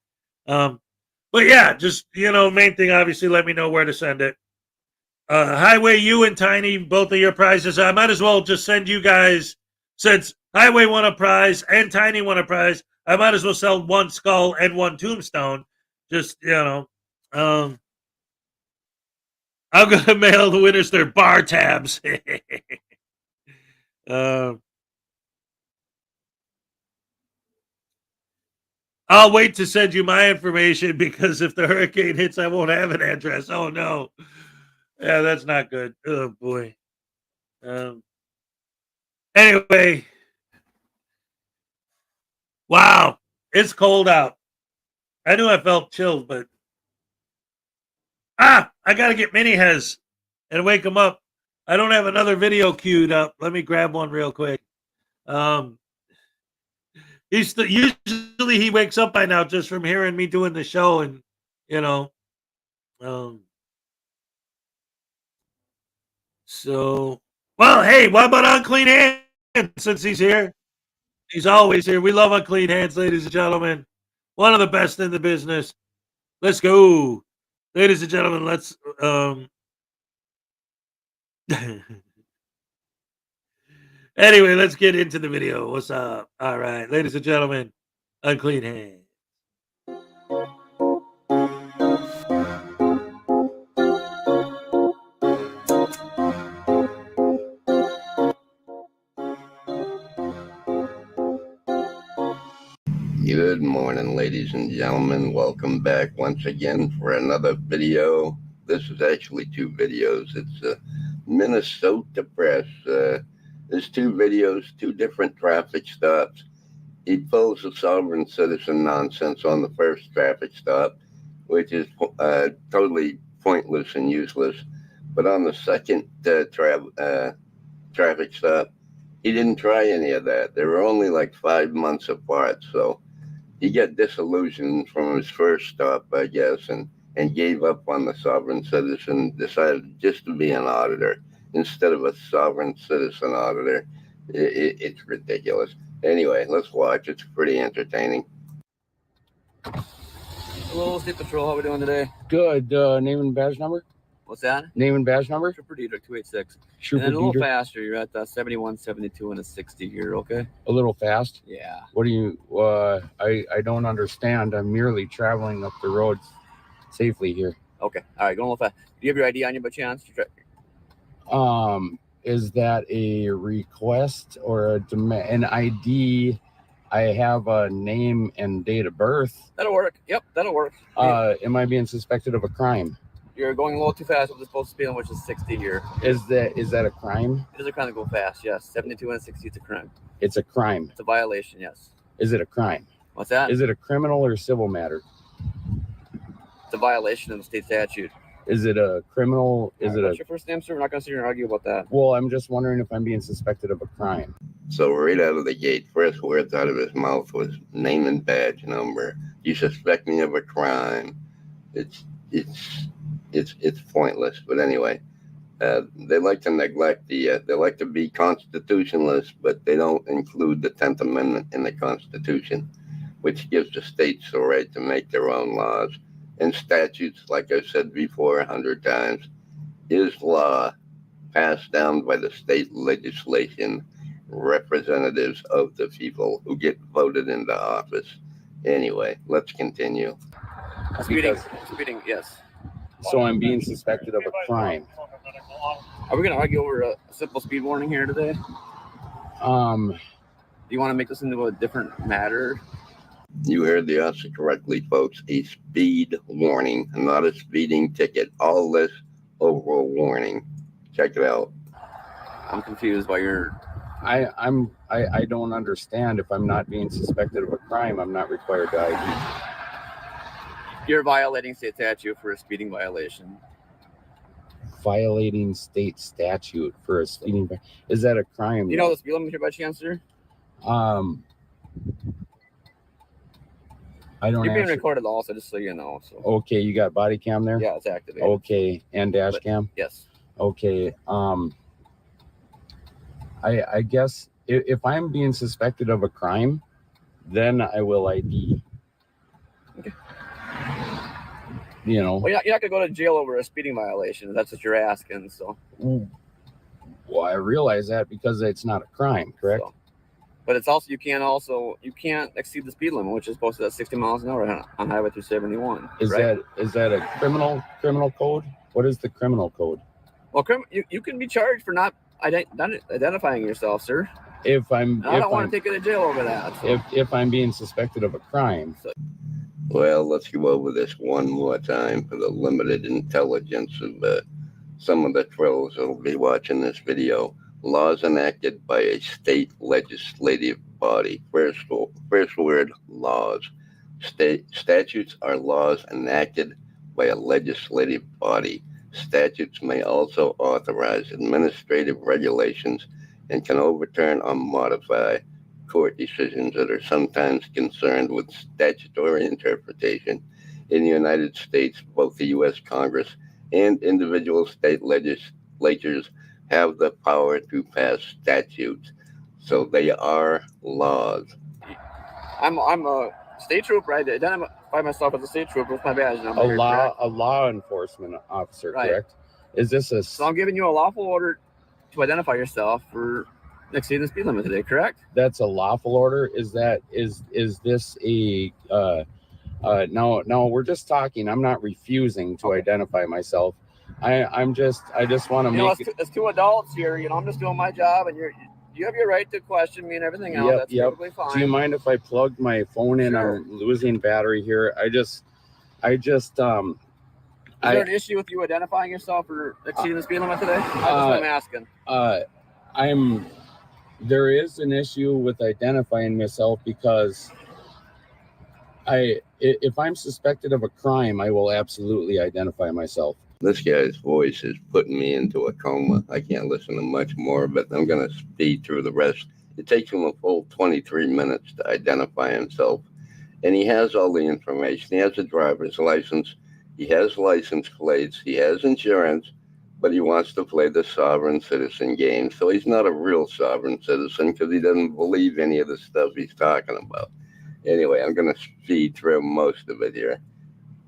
But yeah, just, main thing, obviously, let me know where to send it. Highway, you and Tiny, both of your prizes. I might as well just send you guys, since Highway won a prize and Tiny won a prize, I might as well sell one skull and one tombstone. Just, I'm going to mail the winners their bar tabs. I'll wait to send you my information because if the hurricane hits, I won't have an address. Oh, no. Yeah, that's not good. Oh, boy. Anyway. Wow. It's cold out. I knew I felt chilled, but... I got to get Mini Hez and wake him up. I don't have another video queued up. Let me grab one real quick. Usually he wakes up by now just from hearing me doing the show, and so well, hey, what about Unclean Hands since he's here? He's always here. We love Unclean Hands, ladies and gentlemen. One of the best in the business. Let's go. Ladies and gentlemen, let's anyway, let's get into the video. What's up? All right, ladies and gentlemen, Unclean Hands. Good morning, ladies and gentlemen. Welcome back once again for another video. This is actually two videos. It's Minnesota Press. There's two videos, two different traffic stops. He pulls the sovereign citizen nonsense on the first traffic stop, which is totally pointless and useless. But on the second traffic stop, he didn't try any of that. They were only like 5 months apart, so he got disillusioned from his first stop, I guess, and gave up on the sovereign citizen, decided just to be an auditor instead of a sovereign citizen auditor. It's ridiculous. Anyway, let's watch. It's pretty entertaining. Hello, State Patrol. How we doing today? Good. Name and badge number? What's that? Name and badge number? Trooper Dieter 286. Trooper And then a little Dieter. faster. You're at 71, 72, and a 60 here, okay? A little fast? Yeah. What do you, I don't understand. I'm merely traveling up the roads safely here. Okay. All right, going a little fast. Do you have your ID on you by chance? Is that a request or a demand? An ID? I have a name and date of birth. That'll work. Yep, that'll work. Am I being suspected of a crime? You're going a little too fast with the supposed speed, which is 60 here. Is that a crime? It is a crime to go fast, yes. 72 and 60, it's a crime. It's a crime. It's a violation, yes. Is it a crime? What's that? Is it a criminal or civil matter? It's a violation of the state statute. Is it a criminal? What's your first name, sir? We're not going to sit here and argue about that. Well, I'm just wondering if I'm being suspected of a crime. So right out of the gate, first words out of his mouth was name and badge number. You suspect me of a crime. It's pointless. But anyway, they like to neglect they like to be constitutionalists, but they don't include the 10th Amendment in the Constitution, which gives the states the right to make their own laws. And statutes, like I've said before 100 times, is law passed down by the state legislation, representatives of the people who get voted into office. Anyway, let's continue. Speeding, yes. So I'm being suspected of a crime. Are we going to argue over a simple speed warning here today? Do you want to make this into a different matter? You heard the officer correctly, folks. A speed warning, not a speeding ticket. All this over a warning. Check it out. I'm confused by your... I don't understand. If I'm not being suspected of a crime, I'm not required to ID. You're violating state statute for a speeding violation. Violating state statute for a speeding... Is that a crime? You know the speed limit here by chance, sir? I don't. You're being recorded also, just so you know. So. Okay, you got body cam there? Yeah, it's activated. Okay, and dash cam? Yes. Okay. I guess if I'm being suspected of a crime, then I will ID. Okay. You know. Well, you're not gonna go to jail over a speeding violation. If that's what you're asking. So. Well, I realize that because it's not a crime, correct? So. But it's also you can't exceed the speed limit, which is posted at 60 miles an hour on Highway 271. Is that a criminal code? What is the criminal code? Well, you can be charged for not identifying yourself, sir. I don't want to take you to jail over that. So. If I'm being suspected of a crime. Well, let's go over this one more time for the limited intelligence of some of the trolls that will be watching this video. Laws enacted by a state legislative body. First word, laws. Statutes are laws enacted by a legislative body. Statutes may also authorize administrative regulations and can overturn or modify court decisions that are sometimes concerned with statutory interpretation. In the United States, both the U.S. Congress and individual state legislatures have the power to pass statutes, so they are laws. I'm a state trooper. I identify myself as a state trooper with my badge number. A law enforcement officer, right. Correct? Is this a? So I'm giving you a lawful order to identify yourself for exceeding the speed limit today, correct? That's a lawful order. Is this a? No, we're just talking. I'm not refusing to identify myself. I just want to make it's two adults here. I'm just doing my job, and you have your right to question me and everything else. That's perfectly fine. Do you mind if I plug my phone in? Sure. I'm losing battery here. Is there an issue with you identifying yourself or exceeding the speed lit today? That's what I'm asking. There is an issue with identifying myself because if I'm suspected of a crime, I will absolutely identify myself. This guy's voice is putting me into a coma. I can't listen to much more, but I'm going to speed through the rest. It takes him a full 23 minutes to identify himself. And he has all the information. He has a driver's license. He has license plates. He has insurance, but he wants to play the sovereign citizen game. So he's not a real sovereign citizen because he doesn't believe any of the stuff he's talking about. Anyway, I'm going to speed through most of it here.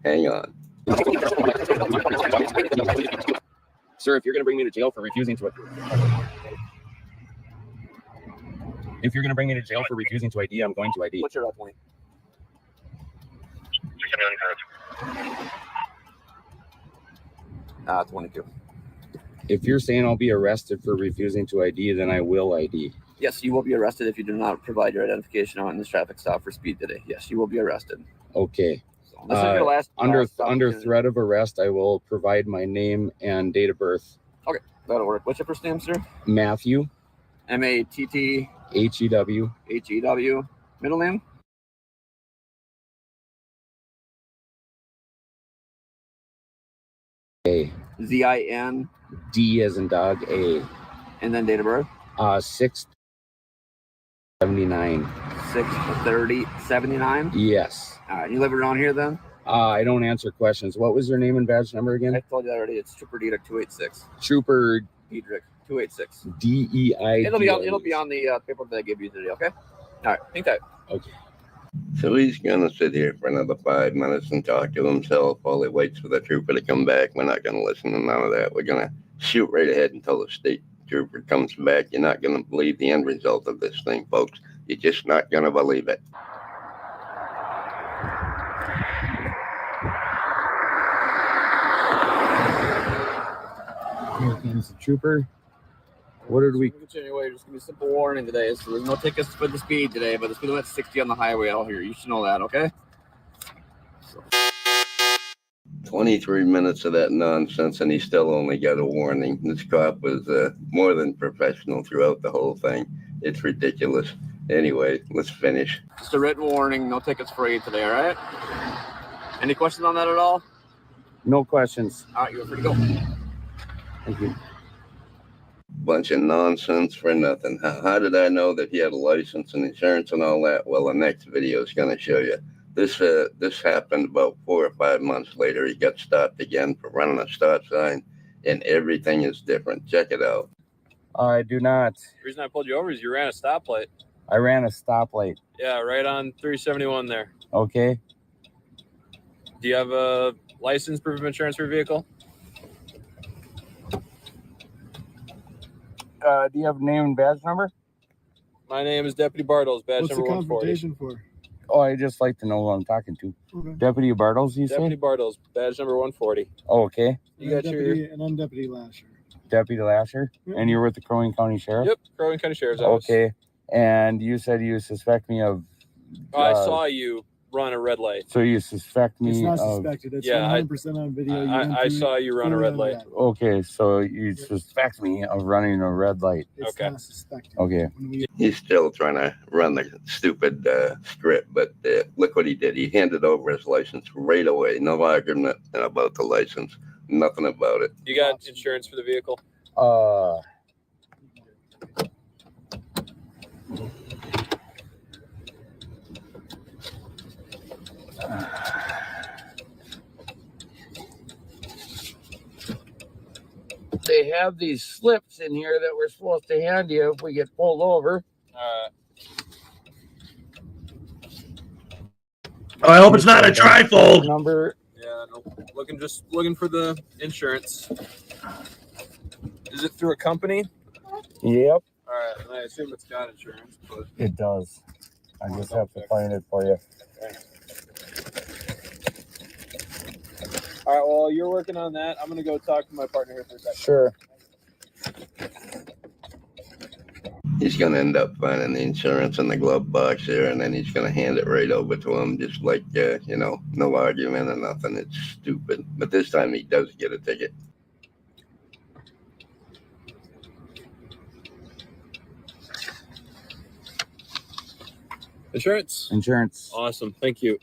Hang on. Sir, if you're going to bring me to jail for refusing to ID, I'm going to ID. What's your point? 22. If you're saying I'll be arrested for refusing to ID, then I will ID. Yes, you will be arrested if you do not provide your identification on this traffic stop for speed today. Yes, you will be arrested. Okay. So this is your last Under opportunity. threat of arrest, I will provide my name and date of birth. Okay, that'll work. What's your first name, sir? Matthew. Matthew. Hew. Hew. Middle name? A. Zin. D as in dog. A. And then date of birth? 6/79. 6/30/79. Yes. All right, you live around here then? I don't answer questions. What was your name and badge number again? I told you that already. It's Trooper Diedrich 286. Trooper Diedrich 286. DEI. It'll be on the paper that I gave you today. Okay. All right. Think that. Okay. So he's gonna sit here for another 5 minutes and talk to himself while he waits for the trooper to come back. We're not gonna listen to none of that. We're gonna shoot right ahead until the state trooper comes back. You're not gonna believe the end result of this thing, folks. You're just not gonna believe it. Here comes the trooper. What did we? Anyway, just give me a simple warning today. So there's no tickets for the speed today, but the speed limit's 60 on the highway out here. You should know that, okay? 23 minutes of that nonsense, and he still only got a warning. This cop was more than professional throughout the whole thing. It's ridiculous. Anyway, let's finish. Just a written warning. No tickets for you today, all right? Any questions on that at all? No questions. All right, you're free to go. Thank you. Bunch of nonsense for nothing. How did I know that he had a license and insurance and all that? Well, the next video is going to show you. This happened about 4 or 5 months later. He got stopped again for running a stop sign, and everything is different. Check it out. I do not. The reason I pulled you over is you ran a stoplight. I ran a stoplight. Yeah, right on 371 there. Okay. Do you have a license, proof of insurance for your vehicle? Do you have a name and badge number? My name is Deputy Bartles, badge number 140. For? Oh, I just like to know who I'm talking to. Okay. Deputy Bartles, you Deputy say? Bartles, badge number 140. Oh, okay. You got And I'm Deputy Lasher. Deputy Lasher? Yep. And you're with the Crow Wing County Sheriff? Yep, Crow Wing County Sheriff's Office. Okay. And you said you suspect me of... I saw you run a red light. So you suspect me It's not of... suspected. It's Yeah, 100% on video. I saw you run a red light. Okay, so you suspect me of running a red light. It's Okay. not suspected. Okay. He's still trying to run the stupid script, but look what he did. He handed over his license right away. No argument about the license. Nothing about it. You got insurance for the vehicle? They have these slips in here that we're supposed to hand you if we get pulled over. I hope it's not a trifold. Number. Yeah, no. Looking for the insurance. Is it through a company? Yep, All right, I assume it's got insurance, but it does. I just have to find it for you. all right. Well, you're working on that. I'm gonna go talk to my partner here for a second. Sure. He's going to end up finding the insurance in the glove box here, and then he's going to hand it right over to him, just like, no argument or nothing. It's stupid. But this time he does get a ticket. Insurance. Insurance. Awesome. Thank you.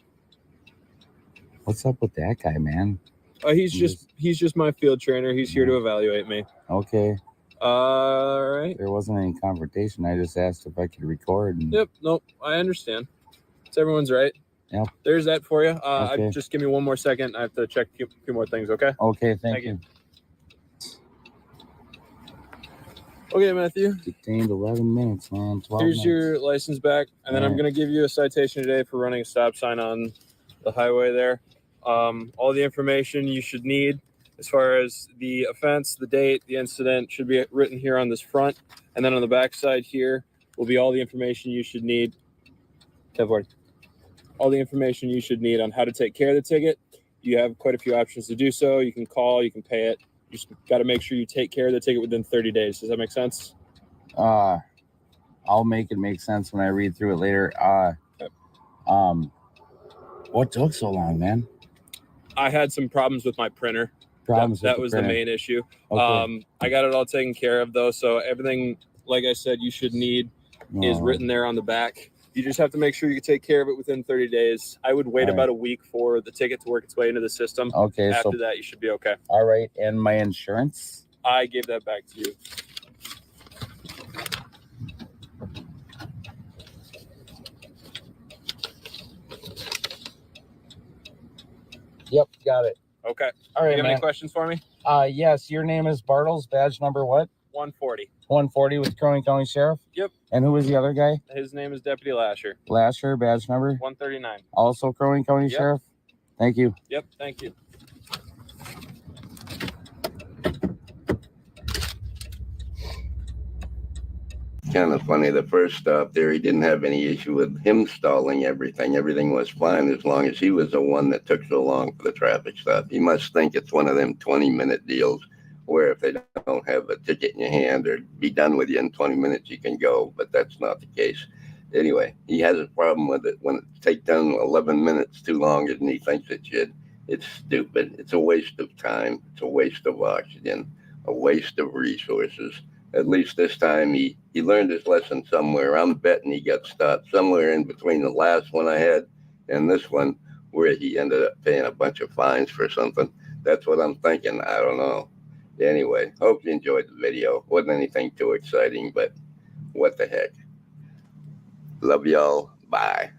What's up with that guy, man? He's just my field trainer. He's here to evaluate me. Okay. All right. There wasn't any confrontation. I just asked if I could record. And... Yep. Nope. I understand. It's everyone's right. Yep. There's that for you. Okay. Just give me 1 more second. I have to check a few more things. Okay. Okay. Thank you. Okay, Matthew. Detained 11 minutes, man. 12 Here's minutes. your license back, and then I'm Alright. going to give you a citation today for running a stop sign on the highway there. All the information you should need as far as the offense, the date, the incident should be written here on this front. And then on the back side here will be all the information you should need. All the information you should need on how to take care of the ticket. You have quite a few options to do so. You can call, you can pay it. You just got to make sure you take care of the ticket within 30 days. Does that make sense? I'll make it make sense when I read through it later. What took so long, man? I had some problems with my printer. That was the main issue. Okay. I got it all taken care of though. So everything, like I said, you should need is written there on the back. You just have to make sure you take care of it within 30 days. I would wait about a week for the ticket to work its way into the system. Okay. After that, you should be okay. All right. And my insurance? I gave that back to you. Yep. Got it. Okay. All right, You have man. any questions for me? Yes. Your name is Bartles. Badge number what? 140. 140 with Crow Wing County Sheriff? Yep. And who was the other guy? His name is Deputy Lasher. Lasher, badge number? 139. Also Crow Wing County Yep. Sheriff? Thank you. Yep. Thank you. Kind of funny. The first stop there, he didn't have any issue with him stalling everything. Everything was fine as long as he was the one that took so long for the traffic stop. He must think it's one of them 20-minute deals where if they don't have a ticket in your hand or be done with you in 20 minutes, you can go. But that's not the case. Anyway, he has a problem with it when it takes down 11 minutes too longer than he thinks it should. It's stupid. It's a waste of time. It's a waste of oxygen, a waste of resources. At least this time he learned his lesson somewhere. I'm betting he got stopped somewhere in between the last one I had and this one where he ended up paying a bunch of fines for something. That's what I'm thinking. I don't know. Anyway, hope you enjoyed the video. Wasn't anything too exciting, but what the heck. Love y'all. Bye.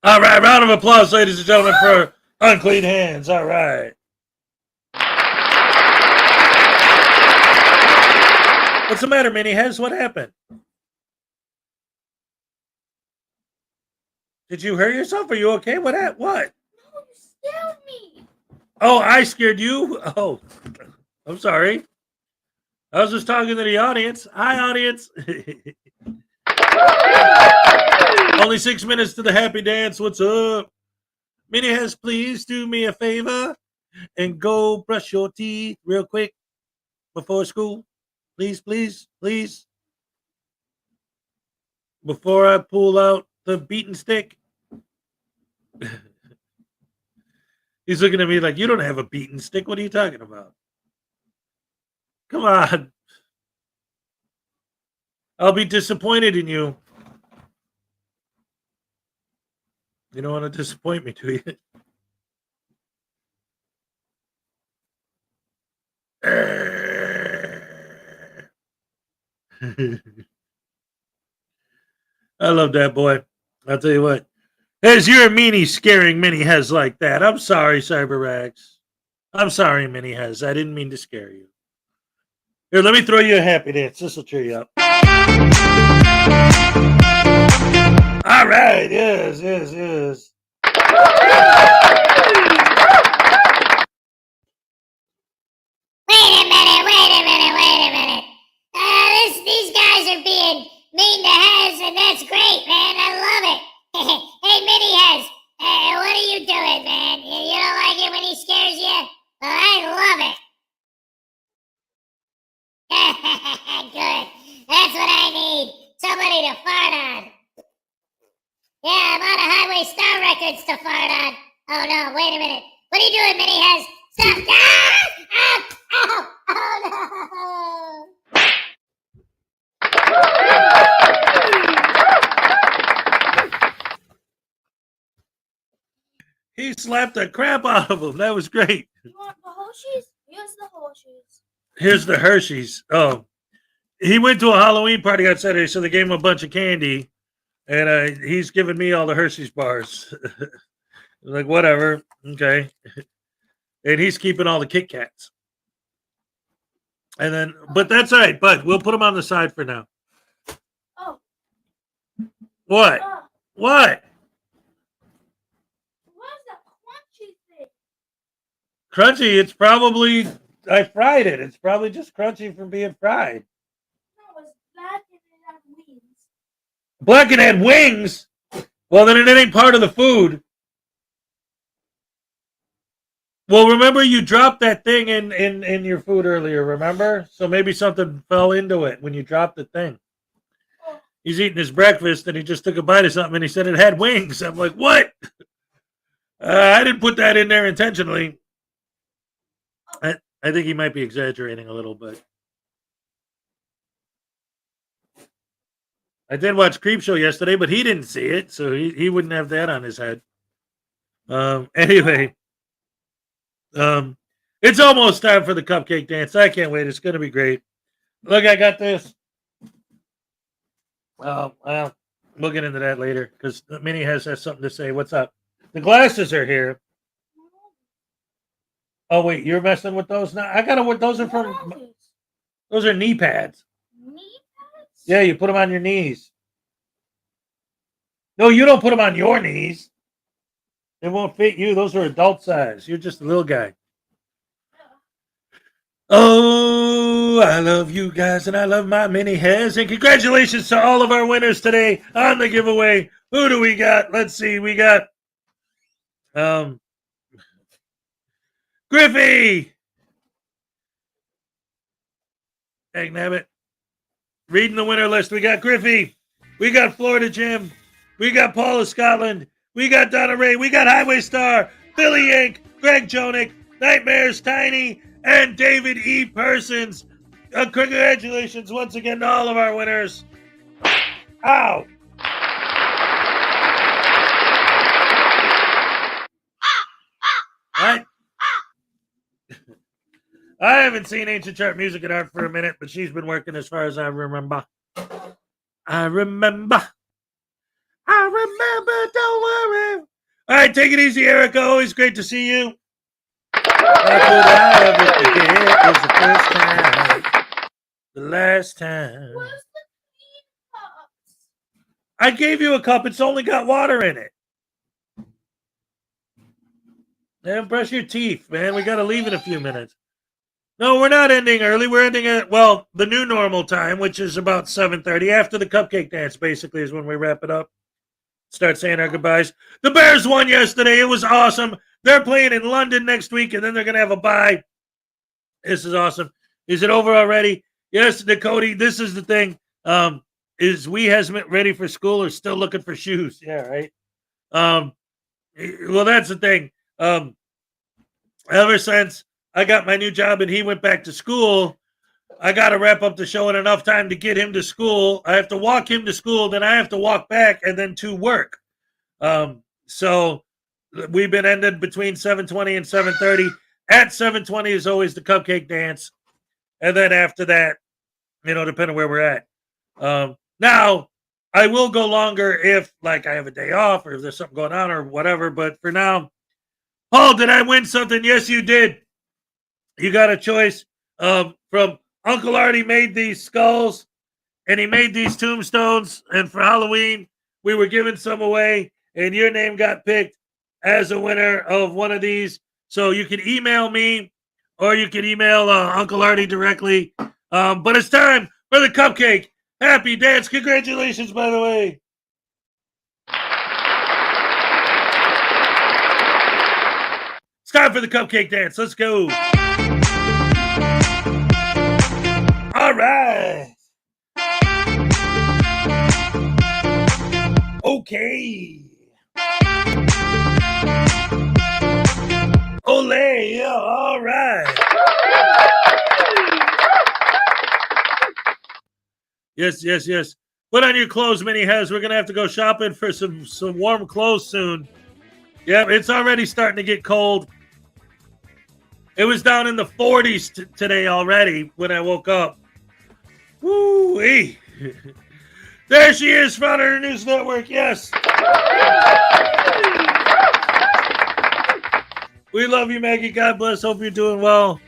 All right, round of applause, ladies and gentlemen, for Unclean Hands. All right. What's the matter, Minnie Hez? What happened? Did you hurt yourself? Are you okay? What? No, you scared me. Oh, I scared you? Oh, I'm sorry. I was just talking to the audience. Hi, audience. Only 6 minutes to the happy dance. What's up? Minnie Hez, please do me a favor and go brush your teeth real quick before school. Please, please, please. Before I pull out the beaten stick. He's looking at me like, you don't have a beaten stick. What are you talking about? Come on. I'll be disappointed in you. You don't want to disappoint me, do you? I love that boy. I'll tell you what. As you're a meanie scaring Minnie Hez like that. I'm sorry, CyberRax. I'm sorry, Minnie Hez. I didn't mean to scare you. Here, let me throw you a happy dance. This will cheer you up. All right. Yes, yes, yes. Wait a minute. These guys are being mean to Hez, and that's great, man. I love it. Hey, Minnie Hez, what are you doing, man? You don't like it when he scares you? Well, I love it. Good. That's what I need. Somebody to fart on. Yeah, I'm out of Highway Star Records to fart on. Oh, no, wait a minute. What are you doing, Minnie Hez? Stop. Ah! Ow! Ow! Oh, no! He slapped the crap out of him. That was great. You want the Hershey's? Here's the Hershey's. Here's the Hershey's. Oh, he went to a Halloween party on Saturday, so they gave him a bunch of candy, and he's giving me all the Hershey's bars. Like, whatever. Okay. And he's keeping all the Kit Kats. And then, but that's all right. But we'll put them on the side for now. Oh. What? What? Where's the Crunchy, it's probably, I fried it. It's probably just crunchy from being fried. No, it's black and it had wings. Black and had wings? Well, then it ain't part of the food. Well, remember you dropped that thing in your food earlier, remember? So maybe something fell into it when you dropped the thing. He's eating his breakfast and he just took a bite of something and he said it had wings. I'm like, what? I didn't put that in there intentionally. I think he might be exaggerating a little bit. I did watch Creepshow yesterday, but he didn't see it, so he wouldn't have that on his head. Anyway, it's almost time for the cupcake dance. I can't wait. It's going to be great. Look, I got this. Well, we'll get into that later because Minnie has something to say. What's up? The glasses are here. Oh, wait, you're messing with those now? I got to those are from, those are knee pads. Knee pads? Yeah, you put them on your knees. No, you don't put them on your knees. They won't fit you. Those are adult size. You're just a little guy. Oh, I love you guys, and I love my mini hairs. And congratulations to all of our winners today on the giveaway. Who do we got? Let's see. We got Griffey. Dang nabbit. Reading the winner list. We got Griffey. We got Florida Jim. We got Paula Scotland. We got Donna Ray. We got Highway Star. Billy Yank. Greg Jonick. Nightmares Tiny. And David E. Persons. Congratulations once again to all of our winners. Ow. What? I haven't seen Ancient Chart Music and Art for a minute, but she's been working as far as I remember. I remember, don't worry. All right, take it easy, Erica. Always great to see you. That's what I ever forget was the first time, the last time. I gave you a cup. It's only got water in it. Man, brush your teeth, man. We got to leave in a few minutes. No, we're not ending early. We're ending at, well, the new normal time, which is about 7:30. After the cupcake dance, basically, is when we wrap it up. Start saying our goodbyes. The Bears won yesterday. It was awesome. They're playing in London next week, and then they're going to have a bye. This is awesome. Is it over already? Yes, Dakota, this is the thing. Is we hasn't ready for school or still looking for shoes? Yeah, right. Well, that's the thing. Ever since I got my new job and he went back to school, I got to wrap up the show in enough time to get him to school. I have to walk him to school, then I have to walk back and then to work. So we've been ended between 7:20 and 7:30. At 7:20 is always the cupcake dance. And then after that, depending where we're at. Now, I will go longer if, like, I have a day off or if there's something going on or whatever. But for now, Paul, did I win something? Yes, you did. You got a choice from Uncle Artie made these skulls and he made these tombstones. And for Halloween, we were giving some away and your name got picked as a winner of one of these. So you can email me or you can email Uncle Artie directly. But it's time for the cupcake. Happy dance. Congratulations, by the way. It's time for the cupcake dance. Let's go. All right. Okay. Ole. Yeah, all right. Yes. Put on your clothes, Minnie Hez. We're going to have to go shopping for some warm clothes soon. Yeah, it's already starting to get cold. It was down in the 40s today already when I woke up. Woo-wee. There she is, Frauditor News Network. Yes. We love you, Maggie. God bless. Hope you're doing well.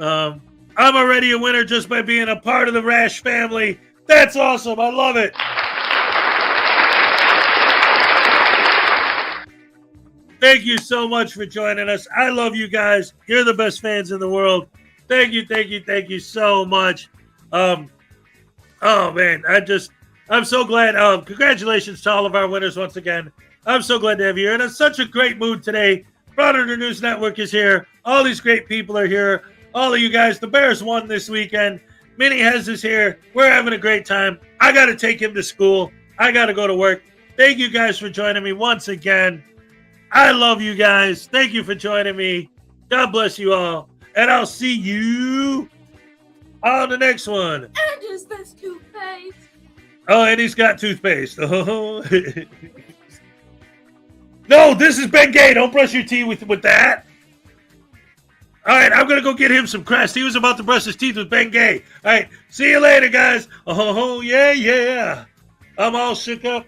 I'm already a winner just by being a part of the Rash family. That's awesome. I love it. Thank you so much for joining us. I love you guys. You're the best fans in the world. Thank you so much. Oh man, I'm so glad. Congratulations to all of our winners once again. I'm so glad to have you here. And in such a great mood today. Frauditor News Network is here. All these great people are here. All of you guys, the Bears won this weekend. Minnie Hez is here. We're having a great time. I got to take him to school. I got to go to work. Thank you guys for joining me once again. I love you guys. Thank you for joining me. God bless you all. And I'll see you on the next one. And is this toothpaste? Oh, and he's got toothpaste. Oh. No, this is Ben Gay. Don't brush your teeth with that. All right, I'm going to go get him some Crest. He was about to brush his teeth with Ben Gay. All right, see you later, guys. Oh, yeah. I'm all shook up.